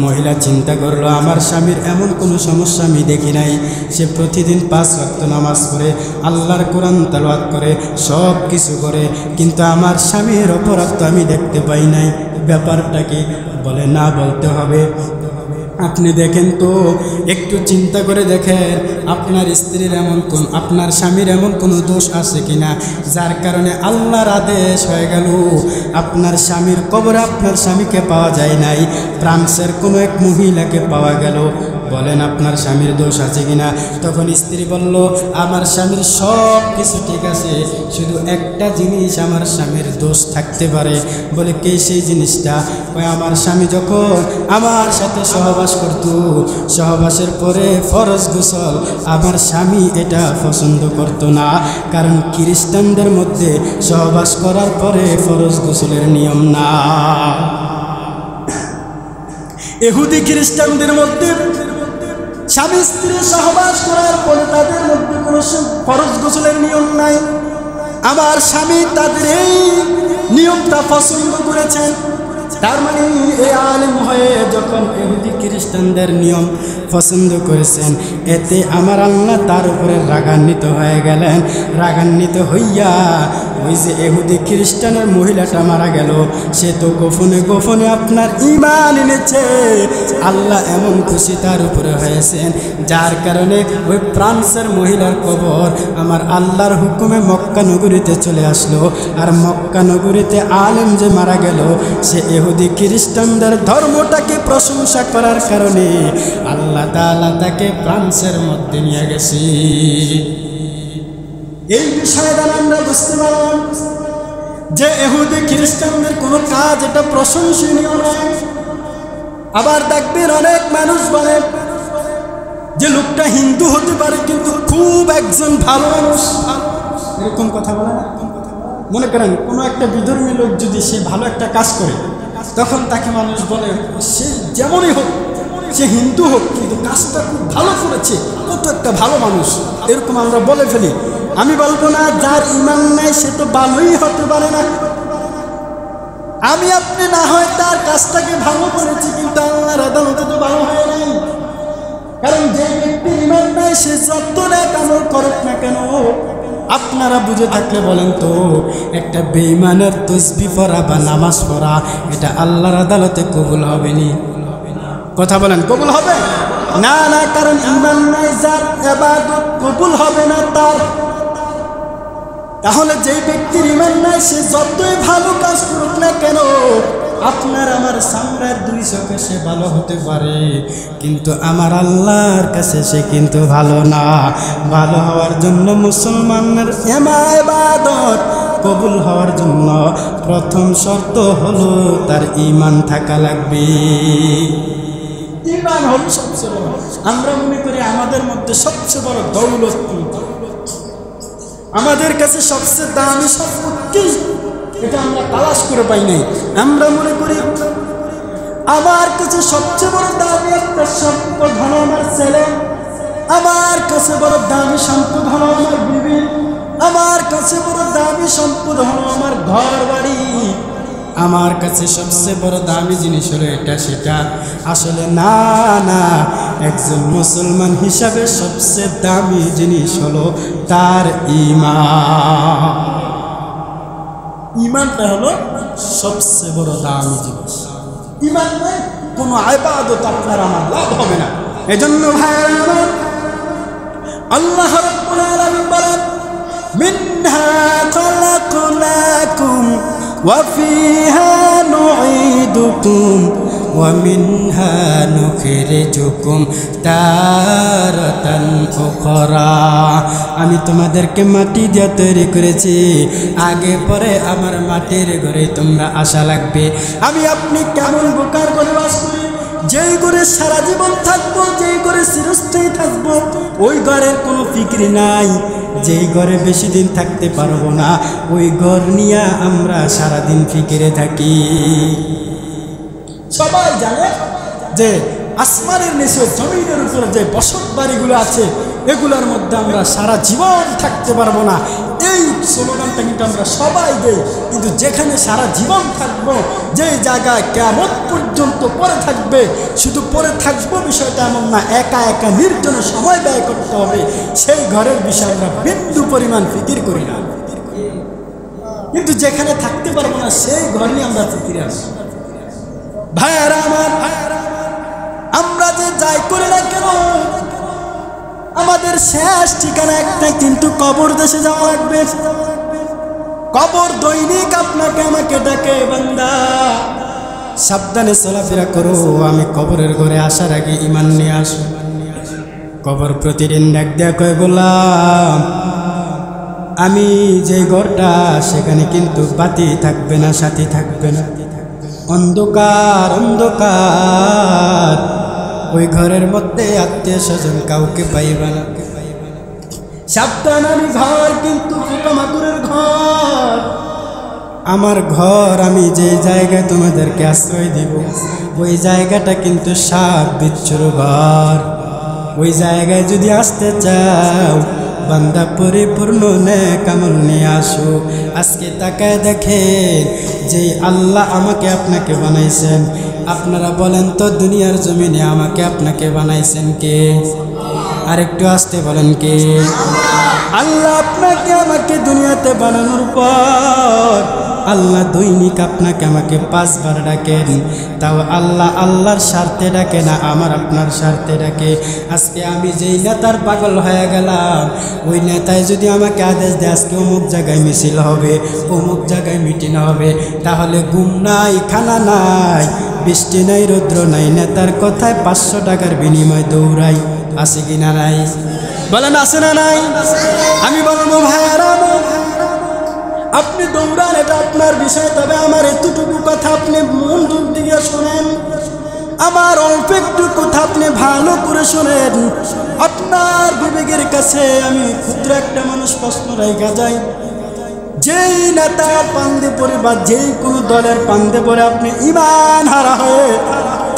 মহিলা চিন্তা করলো, আমার স্বামীর এমন কোনো সমস্যা আমি দেখি নাই, সে প্রতিদিন 5 ওয়াক্ত নামাজ পড়ে, আল্লাহর কোরআন তেলাওয়াত করে, সব কিছু করে, কিন্তু আমার স্বামীর অপরাধ তো আমি দেখতে পাই নাই। ব্যাপারটা কি? বলে না, বলতে হবে। আপনি দেখেন তো, একটু চিন্তা করে দেখেন আপনার স্ত্রীর এমন কোন, আপনার স্বামীর এমন কোনো দোষ আছে কিনা যার কারণে আল্লাহর আদেশ হয়ে গেল আপনার স্বামীর কবরে আপনার স্বামীকে পাওয়া যায় নাই, ফ্রান্সের কোনো এক মহিলাকে পাওয়া গেল। বলেন আপনার স্বামীর দোষ আছে কিনা? তখন স্ত্রী বলল, আমার স্বামীর সব কিছু ঠিক আছে, শুধু একটা জিনিস আমার স্বামীর দোষ থাকতে পারে। বলে কে সেই জিনিসটা? আমার স্বামী যখন আমার সাথে সহবাস করত, সহবাসের পরে ফরজ গোসল, আমার স্বামী এটা পছন্দ করত না, কারণ খ্রিস্টানদের মধ্যে সহবাস করার পরে ফরজ গোসলের নিয়ম না। ইহুদি খ্রিস্টানদের মধ্যে স্বামী স্ত্রী সহবাস করার পরে তাদের মধ্যে কোনো ফরজ গোসলের নিয়ম নাই। আমার স্বামী তাদের এই নিয়মটা পছন্দ করেছেন। তার মানে এই আলেম হয়ে যখন ইহুদি খ্রিস্টানদের নিয়ম পছন্দ করেছেন, এতে আমার আল্লাহ তার উপরে রাগান্বিত হয়ে গেলেন। রাগান্বিত হইয়া ওই যে ইহুদি খ্রিস্টানের মহিলাটা মারা গেল, সে তো গোপনে গোপনে আপনার ঈমান এনেছে। আল্লাহ এমন খুশি তার উপরে হয়েছেন, যার কারণে ওই ফ্রান্সের মহিলার কবর আমার আল্লাহর হুকুমে মক্কা নগরীতে চলে আসলো। আর মক্কা নগরীতে আলেম যে মারা গেল, সে ইহুদি খ্রিস্টানদের ধর্মটাকে প্রশংসা করার কারণে আল্লাহ তাআলা তাকে ফ্রান্সের মধ্যে নিয়ে গেছে। এই বিষয়ে দ্বারা আমরা বুঝতে পারলাম যে ইহুদি খ্রিস্টানদের কোনো কাজ এটা প্রশংসনীয় নয়। আবার দেখবেন অনেক মানুষ বলে যে লোকটা হিন্দু হতে পারে কিন্তু খুব একজন ভালো মানুষ, এরকম কথা বলে না? মনে করেন কোনো একটা বিধর্মী লোক যদি সে ভালো একটা কাজ করে, তখন তাকে মানুষ বলে সে যেমনই হোক, সে হিন্দু হোক কিন্তু কাজটা খুব ভালো করেছে, কত একটা ভালো মানুষ, এরকম আমরা বলে ফেলি। আমি বলবো না, যার ঈমান নাই সে তো ভালোই হতে পারে না। আমি আপনি না হয় তার কাজটাকে ভালো করেছি, কিন্তু আল্লাহর আদালতে তো ভালো হয় নাই। কারণ যে ব্যক্তির ঈমান নাই সে যত নেক আমল করুক না কেন, আপনারা বুঝে থাকলে বলেন তো, একটা বেঈমানের তাসবিহ পড়া বা নামাজ পড়া এটা আল্লাহর আদালতে কবুল হবে নি? কথা বলেন, কবুল হবে না? না, কারণ ঈমান নাই যার, ইবাদত কবুল হবে না তার। তাহলে যে ব্যক্তির ঈমান নাই সে যতই ভালো কাজ করুক না কেন, আপনার আমার সামনের 2 চোখে সে ভালো হতে পারে, কিন্তু আমার আল্লাহর কাছে সে কিন্তু ভালো না। ভালো হওয়ার জন্য মুসলমানের ইবাদত কবুল হওয়ার জন্য প্রথম শর্ত হলো তার ঈমান থাকা লাগবে। ঈমান হলো সবচেয়ে বড়। আমরা মনে করি আমাদের মধ্যে সবচেয়ে বড় দৌলত, আমাদের কাছে সবচেয়ে দামি সম্পত্তি, এটা আমরা তালাশ করে পাই নাই। আমরা মনে করি আমার কাছে সবচেয়ে বড় দামি একটা সম্পদ হলো আমার ছেলে, আমার কাছে বড় দামি সম্পদ হলো আমার বিবি, আমার কাছে বড় দামি সম্পদ হলো আমার ঘর বাড়ি, আমার কাছে সবচেয়ে বড় দামি জিনিস হলো এটা সেটা। আসলে না না, একজন মুসলমান হিসাবে সবচেয়ে দামি জিনিস হলো তার ঈমান। ঈমানটা হলো সবচেয়ে বড় দামি জিনিস। ঈমান নাই কোনো ইবাদত আপনার আমার লাভ হবে না। এজন্য ভাইরা আমার আল্লাহ রাব্বুল আলামিন বলেন মিনহা খালাকনাকুম ওয়া ফিহা নুঈদুকুম ওয়া মিনহা নুখরিজুকুম তারাতান উখরা। আমি তোমাদেরকে মাটি দিয়ে তৈরি করেছি, আগে পরে আমার মাটির ঘরে তোমরা আসা লাগবে। আমি আপনি কেমন বোকার ঘরে বাস করি, যেই ঘরে সারা জীবন থাকবো, যেই ঘরে চিরস্থায়ী থাকবো, ওই ঘরের কোনো ফিক্রি নাই। যেই ঘরে বেশি দিন থাকতে পারবো না, ওই ঘর নিয়ে আমরা সারাদিন ফিকিরে থাকি। সবাই জানে যে আসমানের নিচে জমিনের উপরে যে বসত বাড়িগুলো আছে, এগুলোর মধ্যে আমরা সারা জীবন থাকতে পারবো না। এই স্লোগানটা কিন্তু আমরা সবাই দেই, কিন্তু যেখানে সারা জীবন থাকবো, যেই জায়গায় কিয়ামত পর্যন্ত পড়ে থাকবে, শুধু পড়ে থাকবো বিষয়টা এমন না, একা একা নির্জনে সময় ব্যয় করতে হবে, সেই ঘরের বিষয়ে আমরা বিন্দু পরিমাণ ফিকির করি না। কিন্তু যেখানে থাকতে পারবো না, সেই ঘর নিয়ে আমরা ফিকিরে আসি। ভাইয়ারা আমার, আমরা যে যাই করি না কেন, আমাদের শেষ ঠিকানা একটা, কিন্তু কবর দেশে যাওয়া লাগবে। কবর দৈনিক আপনাকে আমাকে ডাকে, বান্দা সাবধানে চলাফেরা করো, আমি কবরের ঘরে আসার আগে ঈমান নিয়ে আসো। কবর প্রতিদিন ডাক দেয়া কয়, গোলাম আমি যে ঘরটা, সেখানে কিন্তু বাতি থাকবে না, সাথী থাকবে না, অন্ধকার অন্ধকার। ওই ঘরের মধ্যে আত্মীয় স্বজন কাউকে পাইবা না। সাবধান, আমি ঘর কিন্তু পোকামাকড়ের ঘর। আমার ঘর, আমি যে জায়গায় তোমাদেরকে আশ্রয় দেব, ওই জায়গাটা কিন্তু সাপ বিচ্ছুর ঘর। ওই জায়গায় যদি আসতে চাও, বান্দা পরিপূর্ণ নেক আমল নিয়ে আসো। আজকে তাকায় দেখেন যে আল্লাহ আমাকে আপনাকে বানাইছেন। আপনারা বলেন তো, দুনিয়ার জমিনে আমাকে আপনাকে বানাইছেন কে? আরেকটু আসতে বলেন কে? আল্লাহ আপনাকে আমাকে দুনিয়াতে বানানোর পর আল্লাহ দৈনিক আপনাকে আমাকে 5 বার ডাকেন। তাও আল্লাহ আল্লাহর স্বার্থে ডাকে না, আমার আপনার স্বার্থে ডাকে। আজকে আমি যেই নেতার পাগল হয়ে গেলাম, ওই নেতায় যদি আমাকে আদেশ দেয় আজকে অমুক জায়গায় মিছিল হবে, অমুক জায়গায় মিটিং হবে, তাহলে ঘুম নাই, খানা নাই, বৃষ্টি নাই, রৌদ্র নাই, নেতার কথায় 500 টাকার বিনিময় দৌড়াই। আছে কি না নাই? বলেন আছে না নাই? আমি বলবো ভাইয়ারা, আপনি দৌড়ান, এটা আপনার বিষয়, তবে আমার এতটুকু কথা আপনি মনোযোগ দিয়ে শোনেন। আমার অল্প একটু কথা আপনি ভালো করে শোনেন। আপনার বিবেকের কাছে আমি ক্ষুদ্র একটা মানুষ প্রশ্ন রেখে যাই, যেই নেতার পান্দে পড়ে বা যেই কোনো দলের পান্দে পড়ে আপনি ঈমান হারা হয়ে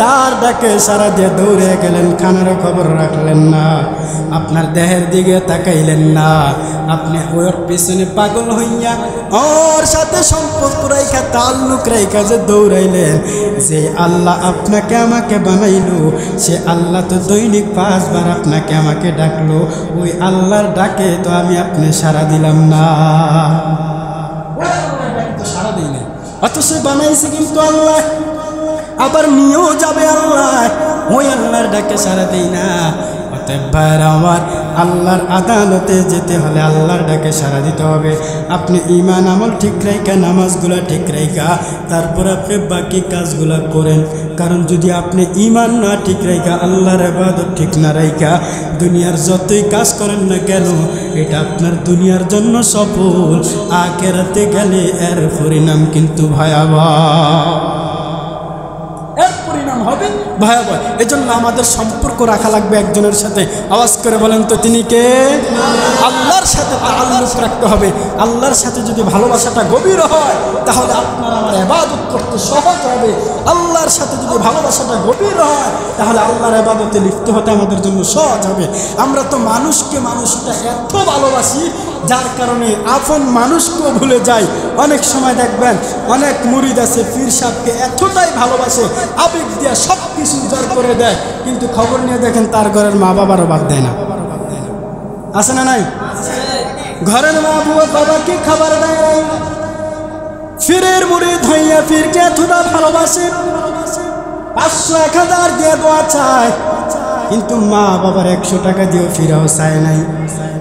তার ডাকে সারা দিয়ে দৌড়ে গেলেন, খানারও খবর রাখলেন না, আপনার দেহের দিকে তাকাইলেন না, আপনি ওর পিছনে পাগল হইয়া ওর সাথে সম্পর্ক রেখা, তাল্লুক রেখা যে দৌড়াইলেন, যে আল্লাহ আপনাকে আমাকে বানাইলো, সে আল্লাহ তো দৈনিক 5 বার আপনাকে আমাকে ডাকলো, ওই আল্লাহর ডাকে তো আমি আপনি সাড়া দিলাম না, সাড়া দিই না, অথচ বানাইছে কিন্তু আল্লাহ, আবার নিয়েও যাবে আল্লাহ, ওই আল্লাহর ডাকে সাড়া দেই না। অতএব ভাইরা আমার, আল্লাহর আদালতে যেতে হলে আল্লাহর ডাকে সাড়া দিতে হবে। আপনি ঈমান আমল ঠিক রাখা, নামাজগুলা ঠিক রাখা, তারপর আপনি বাকি কাজগুলা করেন। কারণ যদি আপনি ঈমান না ঠিক রাখা, আল্লাহর ইবাদত ঠিক না রাখা, দুনিয়ার যতই কাজ করেন না কেন, এটা আপনার দুনিয়ার জন্য সফল, আখিরাতে গেলে এর পরিণাম কিন্তু ভয়াবহ, পরিণাম হবে ভয়াবহ। এজন্য আমাদের সম্পর্ক রাখা লাগবে একজনের সাথে। আওয়াজ করে বলেন তো, তিনি কে? আল্লাহর সাথে তাআল্লুক রাখতে হবে। আল্লাহর সাথে যদি ভালোবাসাটা গভীর হয়, তাহলে আপনার আমার ইবাদত করতে সহজ হবে। আল্লাহর সাথে যদি ভালোবাসাটা গভীর হয়, তাহলে আল্লাহর ইবাদতে লিপ্ত হতে আমাদের জন্য সহজ হবে। আমরা তো মানুষটা এত ভালোবাসি, যার কারণে আপন মানুষকেও ভুলে যাই। অনেক সময় দেখবেন অনেক মুরিদ আছে পীর সাহেবকে এতটাই ভালোবাসে, আবেগ দিয়ে সব কিছু উজাড় করে দেয়, কিন্তু খবর নিয়ে দেখেন তার ঘরের মা বাবারও বাদ দেয় না। আছে না নাই? ঘরের মা বাবাকে খাবার দেয় নাই। পীরের মুরিদ হইয়া পীরকে এতটা ভালোবাসে, 500-1000 দিয়ে দোয়া চায়, কিন্তু মা বাবার 100 টাকা দিয়েও ফিরাও চায় নাই।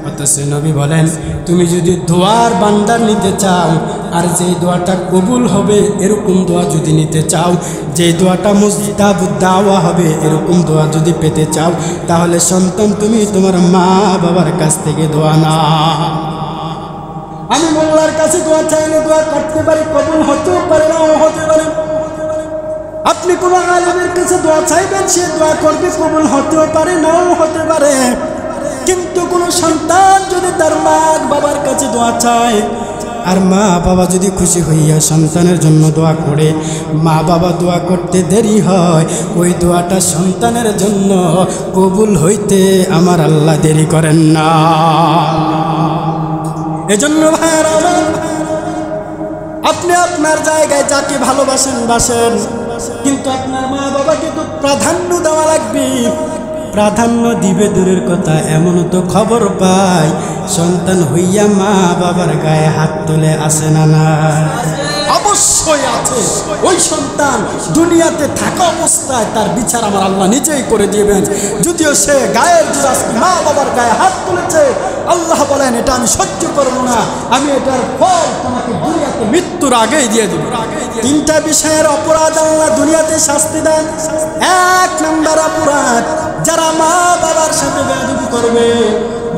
অথচ নবী বলেন, তুমি যদি দোয়ার বান্দার নিতে চাও, আর যেই দোয়াটা কবুল হবে এরকম দোয়া যদি নিতে চাও, যে দোয়াটা মুস্তাজাবুদ দাওয়া হবে এরকম দোয়া যদি পেতে চাও, তাহলে সন্তান তুমি তোমার মা বাবার কাছ থেকে দোয়া নাও। আমি মোল্লার কাছে দোয়া চাইলে দোয়া করতে পারি, কবুল হতেও পারে, নাও হতে পারে। আপনি কোন আলেমের কাছে দোয়া চাইবেন, সে দোয়া করবে, কবুল হতেও পারে, নাও হতে পারে। কিন্তু কোন সন্তান যদি তার মা বাবার কাছে দোয়া চায়, আর মা বাবা যদি খুশি হইয়া সন্তানের জন্য দোয়া করে, মা বাবা দোয়া করতে দেরি হয়, ওই দোয়াটা সন্তানের জন্য কবুল হইতে আমার আল্লাহ দেরি করেন না। এজন্য ভাইরা আমার, আপনি আপনার জায়গায় যাকে ভালোবাসেন বাসেন, কিন্তু আপনার মা বাবাকে তো প্রাধান্য দেওয়া লাগবে। প্রাধান্য দিবে দূরের কথা, এমনও তো খবর পাই সন্তান হইয়া মা বাবার গায়ে হাত তুলে আসে না না? অবশ্যই আছে। ওই সন্তান দুনিয়াতে থাকা অবস্থায় তার বিচার আমার আল্লাহ নিজেই করে দিবেন। যদিও সে গায়ের জোরে মা বাবার গায়ে হাত তুলেছে, আল্লাহ বলেন এটা আমি সহ্য করব না, আমি এটার ফল তোমাকে দুনিয়াতে মৃত্যুর আগেই দিয়ে দেব। 3টা বিষয়ের অপরাধ আল্লাহ দুনিয়াতে শাস্তি দেন। 1 নম্বর অপরাধ, যারা মা বাবার সাথে বেয়াদবি করবে,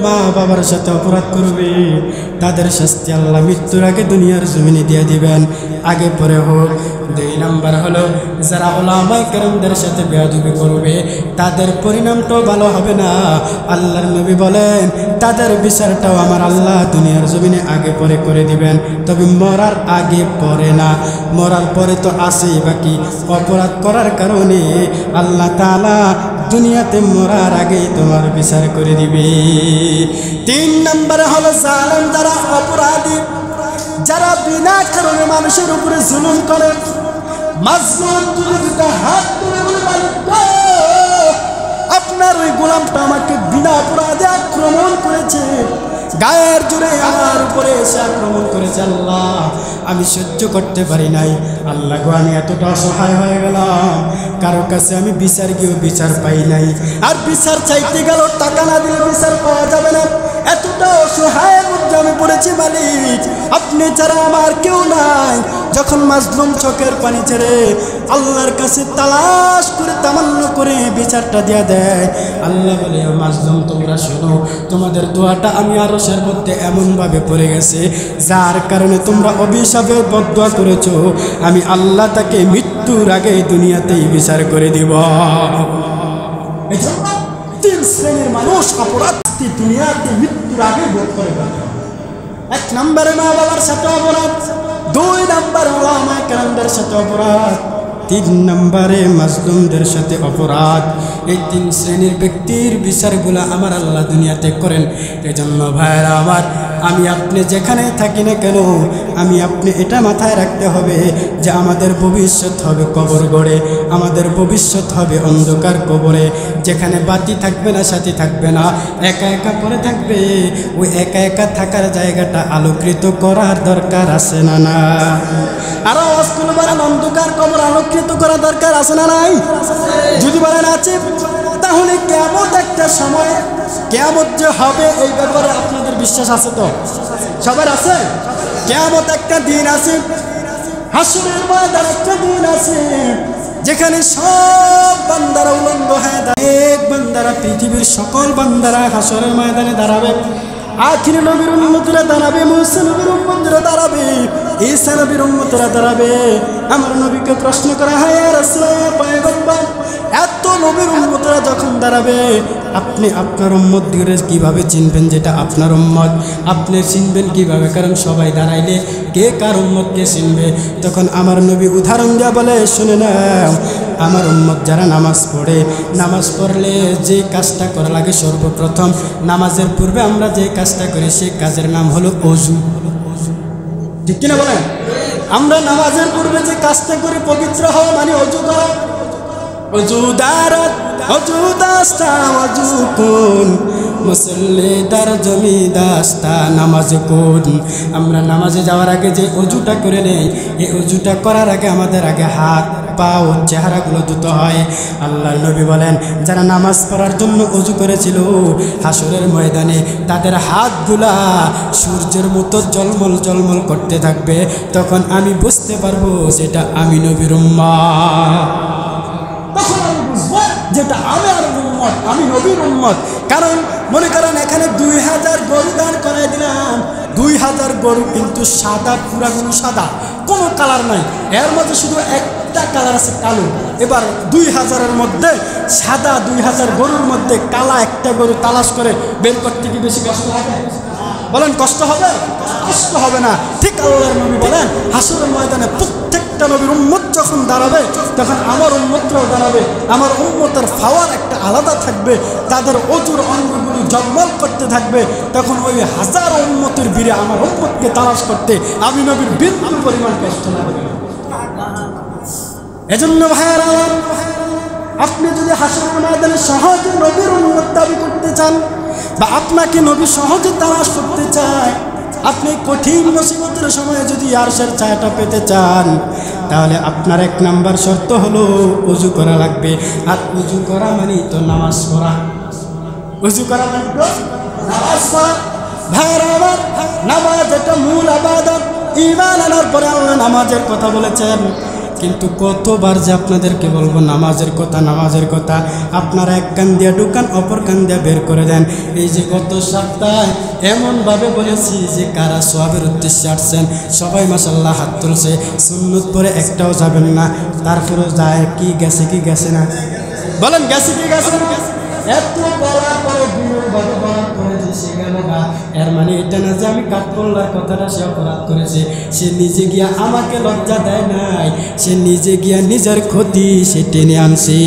মা বাবার সাথে অপরাধ করবে, তাদের শাস্তি আল্লাহ মৃত্যুর আগে দুনিয়ার জমিনে দিয়ে দিবেন, আগে পরে হোক। 2 নম্বর হলো, যারা উলামায়ে কেরামদের সাথে বেয়াদবি করবে, তাদের পরিণামটাও ভালো হবে না। আল্লাহর নবী বলেন, তাদের বিচারটাও আমার আল্লাহ দুনিয়ার জমিনে আগে পরে করে দিবেন। তবে মরার আগে পরে না, মরার পরে তো আসেই বাকি। অপরাধ করার কারণে আল্লাহ তাআলা দুনিয়াতে মরার আগেই তোমার বিচার করে দিবে। 3 নম্বরে হলো জালেম, যারা অপরাধী, যারা বিনা কারণে মানুষের উপরে জুলুম করে। মাজলুম যদি দুটো হাত তুলে বলে, মালিক গো, আপনার ওই গোলামটা আমাকে বিনা অপরাধে আক্রমণ করেছে, গায়ের জোরে আমার উপরে এসে আক্রমণ করেছে, আল্লাহ আমি সহ্য করতে পারি নাই। আল্লাহ গো, আমি এতটা অসহায় হয়ে গেলাম, কারো কাছে আমি বিচার গিয়েও বিচার পাই নাই। আর বিচার চাইতে গেল টাকা না দিলে বিচার পাওয়া যাবে না, এতটা অসহায়ের মধ্যে আমি পড়েছি। মালিক, আপনি ছাড়া আমার কেউ নাই। যখন মাজলুম চোখের পানি ছেড়ে আল্লাহর কাছে তালাশ করে তামান্না করে বিচারটা দিয়া দেয়, আল্লাহ বলে, মাজলুম তোমরা শোনো, তোমাদের দোয়াটা আমি আরশের মধ্যে এমনভাবে পড়ে গেছে, যার কারণে তোমরা অভিশাপে বদদোয়া করেছো, আমি আল্লাহ তাকে মৃত্যুর আগে দুনিয়াতেই বিচার করে দিব। 3 শ্রেণীর মানুষ অপরাধ দুনিয়াতে মৃত্যুর আগে ভোগ করে। 1 নম্বরে মা বাবার সাথে অপরাধ, 2 নম্বরে উলামায়ে কেরামদের সাথে অপরাধ, 3 নম্বরে মাজলুমদের সাথে অপরাধ। এই 3 শ্রেণীর ব্যক্তির বিচারগুলো আমার আল্লাহ দুনিয়াতে করেন। এজন্য ভাইরা আমার, আমি আপনি যেখানে থাকি না কেন, আমি আপনি এটা মাথায় রাখতে হবে যে আমাদের ভবিষ্যৎ হবে কবর গড়ে, আমাদের ভবিষ্যৎ হবে অন্ধকার কবরে, যেখানে বাতি থাকবে না, সাথী থাকবে না, একা একা পড়ে থাকবে। ওই একা একা থাকার জায়গাটা আলোকিত করার দরকার আছে না না? আরো আজকুল বলেন, অন্ধকার কবর আলোকিত করা দরকার আছে না নাই? যদি বলেন আছে, তাহলে কিয়ামত একটা সময়, কিয়ামত যে হবে এই ব্যাপারে আপনাদের বিশ্বাস আছে তো? সবার আছে? কিয়ামত একটা দিন আছে, হাসরের ময়দান একটা দিন আছে, যেখানে সব বান্দারা উলঙ্গ হয়ে দাঁড়াবে। এক বান্দারা, পৃথিবীর সকল বান্দারা হাসরের ময়দানে দাঁড়াবে। আখির নবীর উম্মতরা দাঁড়াবে, মুসা নবীর উম্মতরা দাঁড়াবে, ঈসা নবীর উম্মতরা দাঁড়াবে। আমার নবীকে প্রশ্ন করা হয়, ইয়া রাসূলুল্লাহ, পয়গম্বর, এত নবীর উম্মতরা যখন দাঁড়াবে, আপনি আপনার উম্মত দিয়ে কীভাবে চিনবেন যেটা আপনার উম্মত? আপনি চিনবেন কীভাবে? কারণ সবাই দাঁড়াইলে কে কার উম্মতকে চিনবে? তখন আমার নবী উদাহরণ দেওয়া বলে, শুনে নাও, আমার উম্মত যারা নামাজ পড়ে, নামাজ পড়লে যে কাজটা করা লাগে সর্বপ্রথম, নামাজের পূর্বে আমরা যে কাজটা করি সেই কাজের নাম হলো ওযু। ঠিক কিনা বলেন? আমরা নামাজের পূর্বে যে কাজটা করি পবিত্র হওয়া, মানে ওযু করা। ওযু দারাত, ওযু দাস্তা, ওযু কোন, মুসল্লিদার জমি দাস্তা, নামাজ কোন। আমরা নামাজে যাওয়ার আগে যে ওযুটা করে নেই, এই ওযুটা করার আগে আমাদের আগে হাত পা ও চেহারাগুলো ধুতে হয়। আল্লাহর নবী বলেন, যারা নামাজ পড়ার জন্য ওযু করেছিল হাসরের ময়দানে তাদের হাতগুলা সূর্যের মতো জলমল জলমল করতে থাকবে। তখন আমি বুঝতে পারবো যেটা আমি নবীর উম্মত। তখন আমি বুঝবো যেটা আমি আর উম্মত, আমি নবীর উম্মত। কারণ মনে করেন এখানে 2000 গরু দান করাই দিলাম, 2000 গরু কিন্তু সাদা, পুরাগুলো সাদা, কোনো কালার নাই, এর মধ্যে শুধু একটা কালার আছে কালো। এবার 2000-এর মধ্যে সাদা 2000 গরুর মধ্যে কালা একটা গরু তালাশ করে বের করতে কি বেশি কষ্ট হবে? বলেন কষ্ট হবে? কষ্ট হবে না। ঠিক আল্লাহর নবী বলেন, হাসরের ময়দানে প্রত্যেকটা নবীর উম্মত যখন দাঁড়াবে তখন আমার উম্মতরাও দাঁড়াবে। আমার উম্মতের পাওয়ার একটা আলাদা থাকবে, তাদের অজুর অঙ্গগুলো জলমল করতে থাকবে। তখন ওই হাজার উম্মতের ভিড়ে আমার উম্মতকে তালাশ করতে আমি নবীর বিন্দু পরিমাণ কষ্ট লাগবে। এজন্য ভাইয়েরা, আপনি যদি হাসরের ময়দানে সহজে নবীর উম্মত দাবি করতে চান বা আপনাকে নবী সহজে তালাশ করতে চায়, আপনি কঠিন মুসিবতের সময় যদি আরশের ছায়াটা পেতে চান, তাহলে আপনার 1 নাম্বার শর্ত হলো ওযু করা লাগবে। আর ওযু করা মানে তো নামাজ পড়া। ওযু করা মানে তো নামাজ পড়া। ভাইরা আমার, নামাজ এটা মূল ইবাদত। ঈমান আনার পরে আল্লাহ নামাজের কথা বলেছেন। কিন্তু কতবার যে আপনাদেরকে বলবো নামাজের কথা, নামাজের কথা, আপনারা এক কান দিয়ে ঢুকান, অপর কান দিয়ে বের করে দেন। এই যে গত সপ্তাহে এমনভাবে বলেছি যে কারা সওয়াবের উদ্দেশ্যে আসছেন সবাই মাশাআল্লাহ হাত তুলছে। সুন্নত পরে একটাও যাবেন না, তারপরেও যায় কি গেছে কি গেছে না? বলেন গেছে কি গেছে না? এত বলার পরে বিনয়ভাবে বলার পরে যে সে গেল না, এর মানে এটা না যে আমি কাঠকোল্লার কথাটা সে অপরাধ করেছে। সে নিজে গিয়া আমাকে লজ্জা দেয় নাই, সে নিজে গিয়া নিজের ক্ষতি সে টেনে আনছে।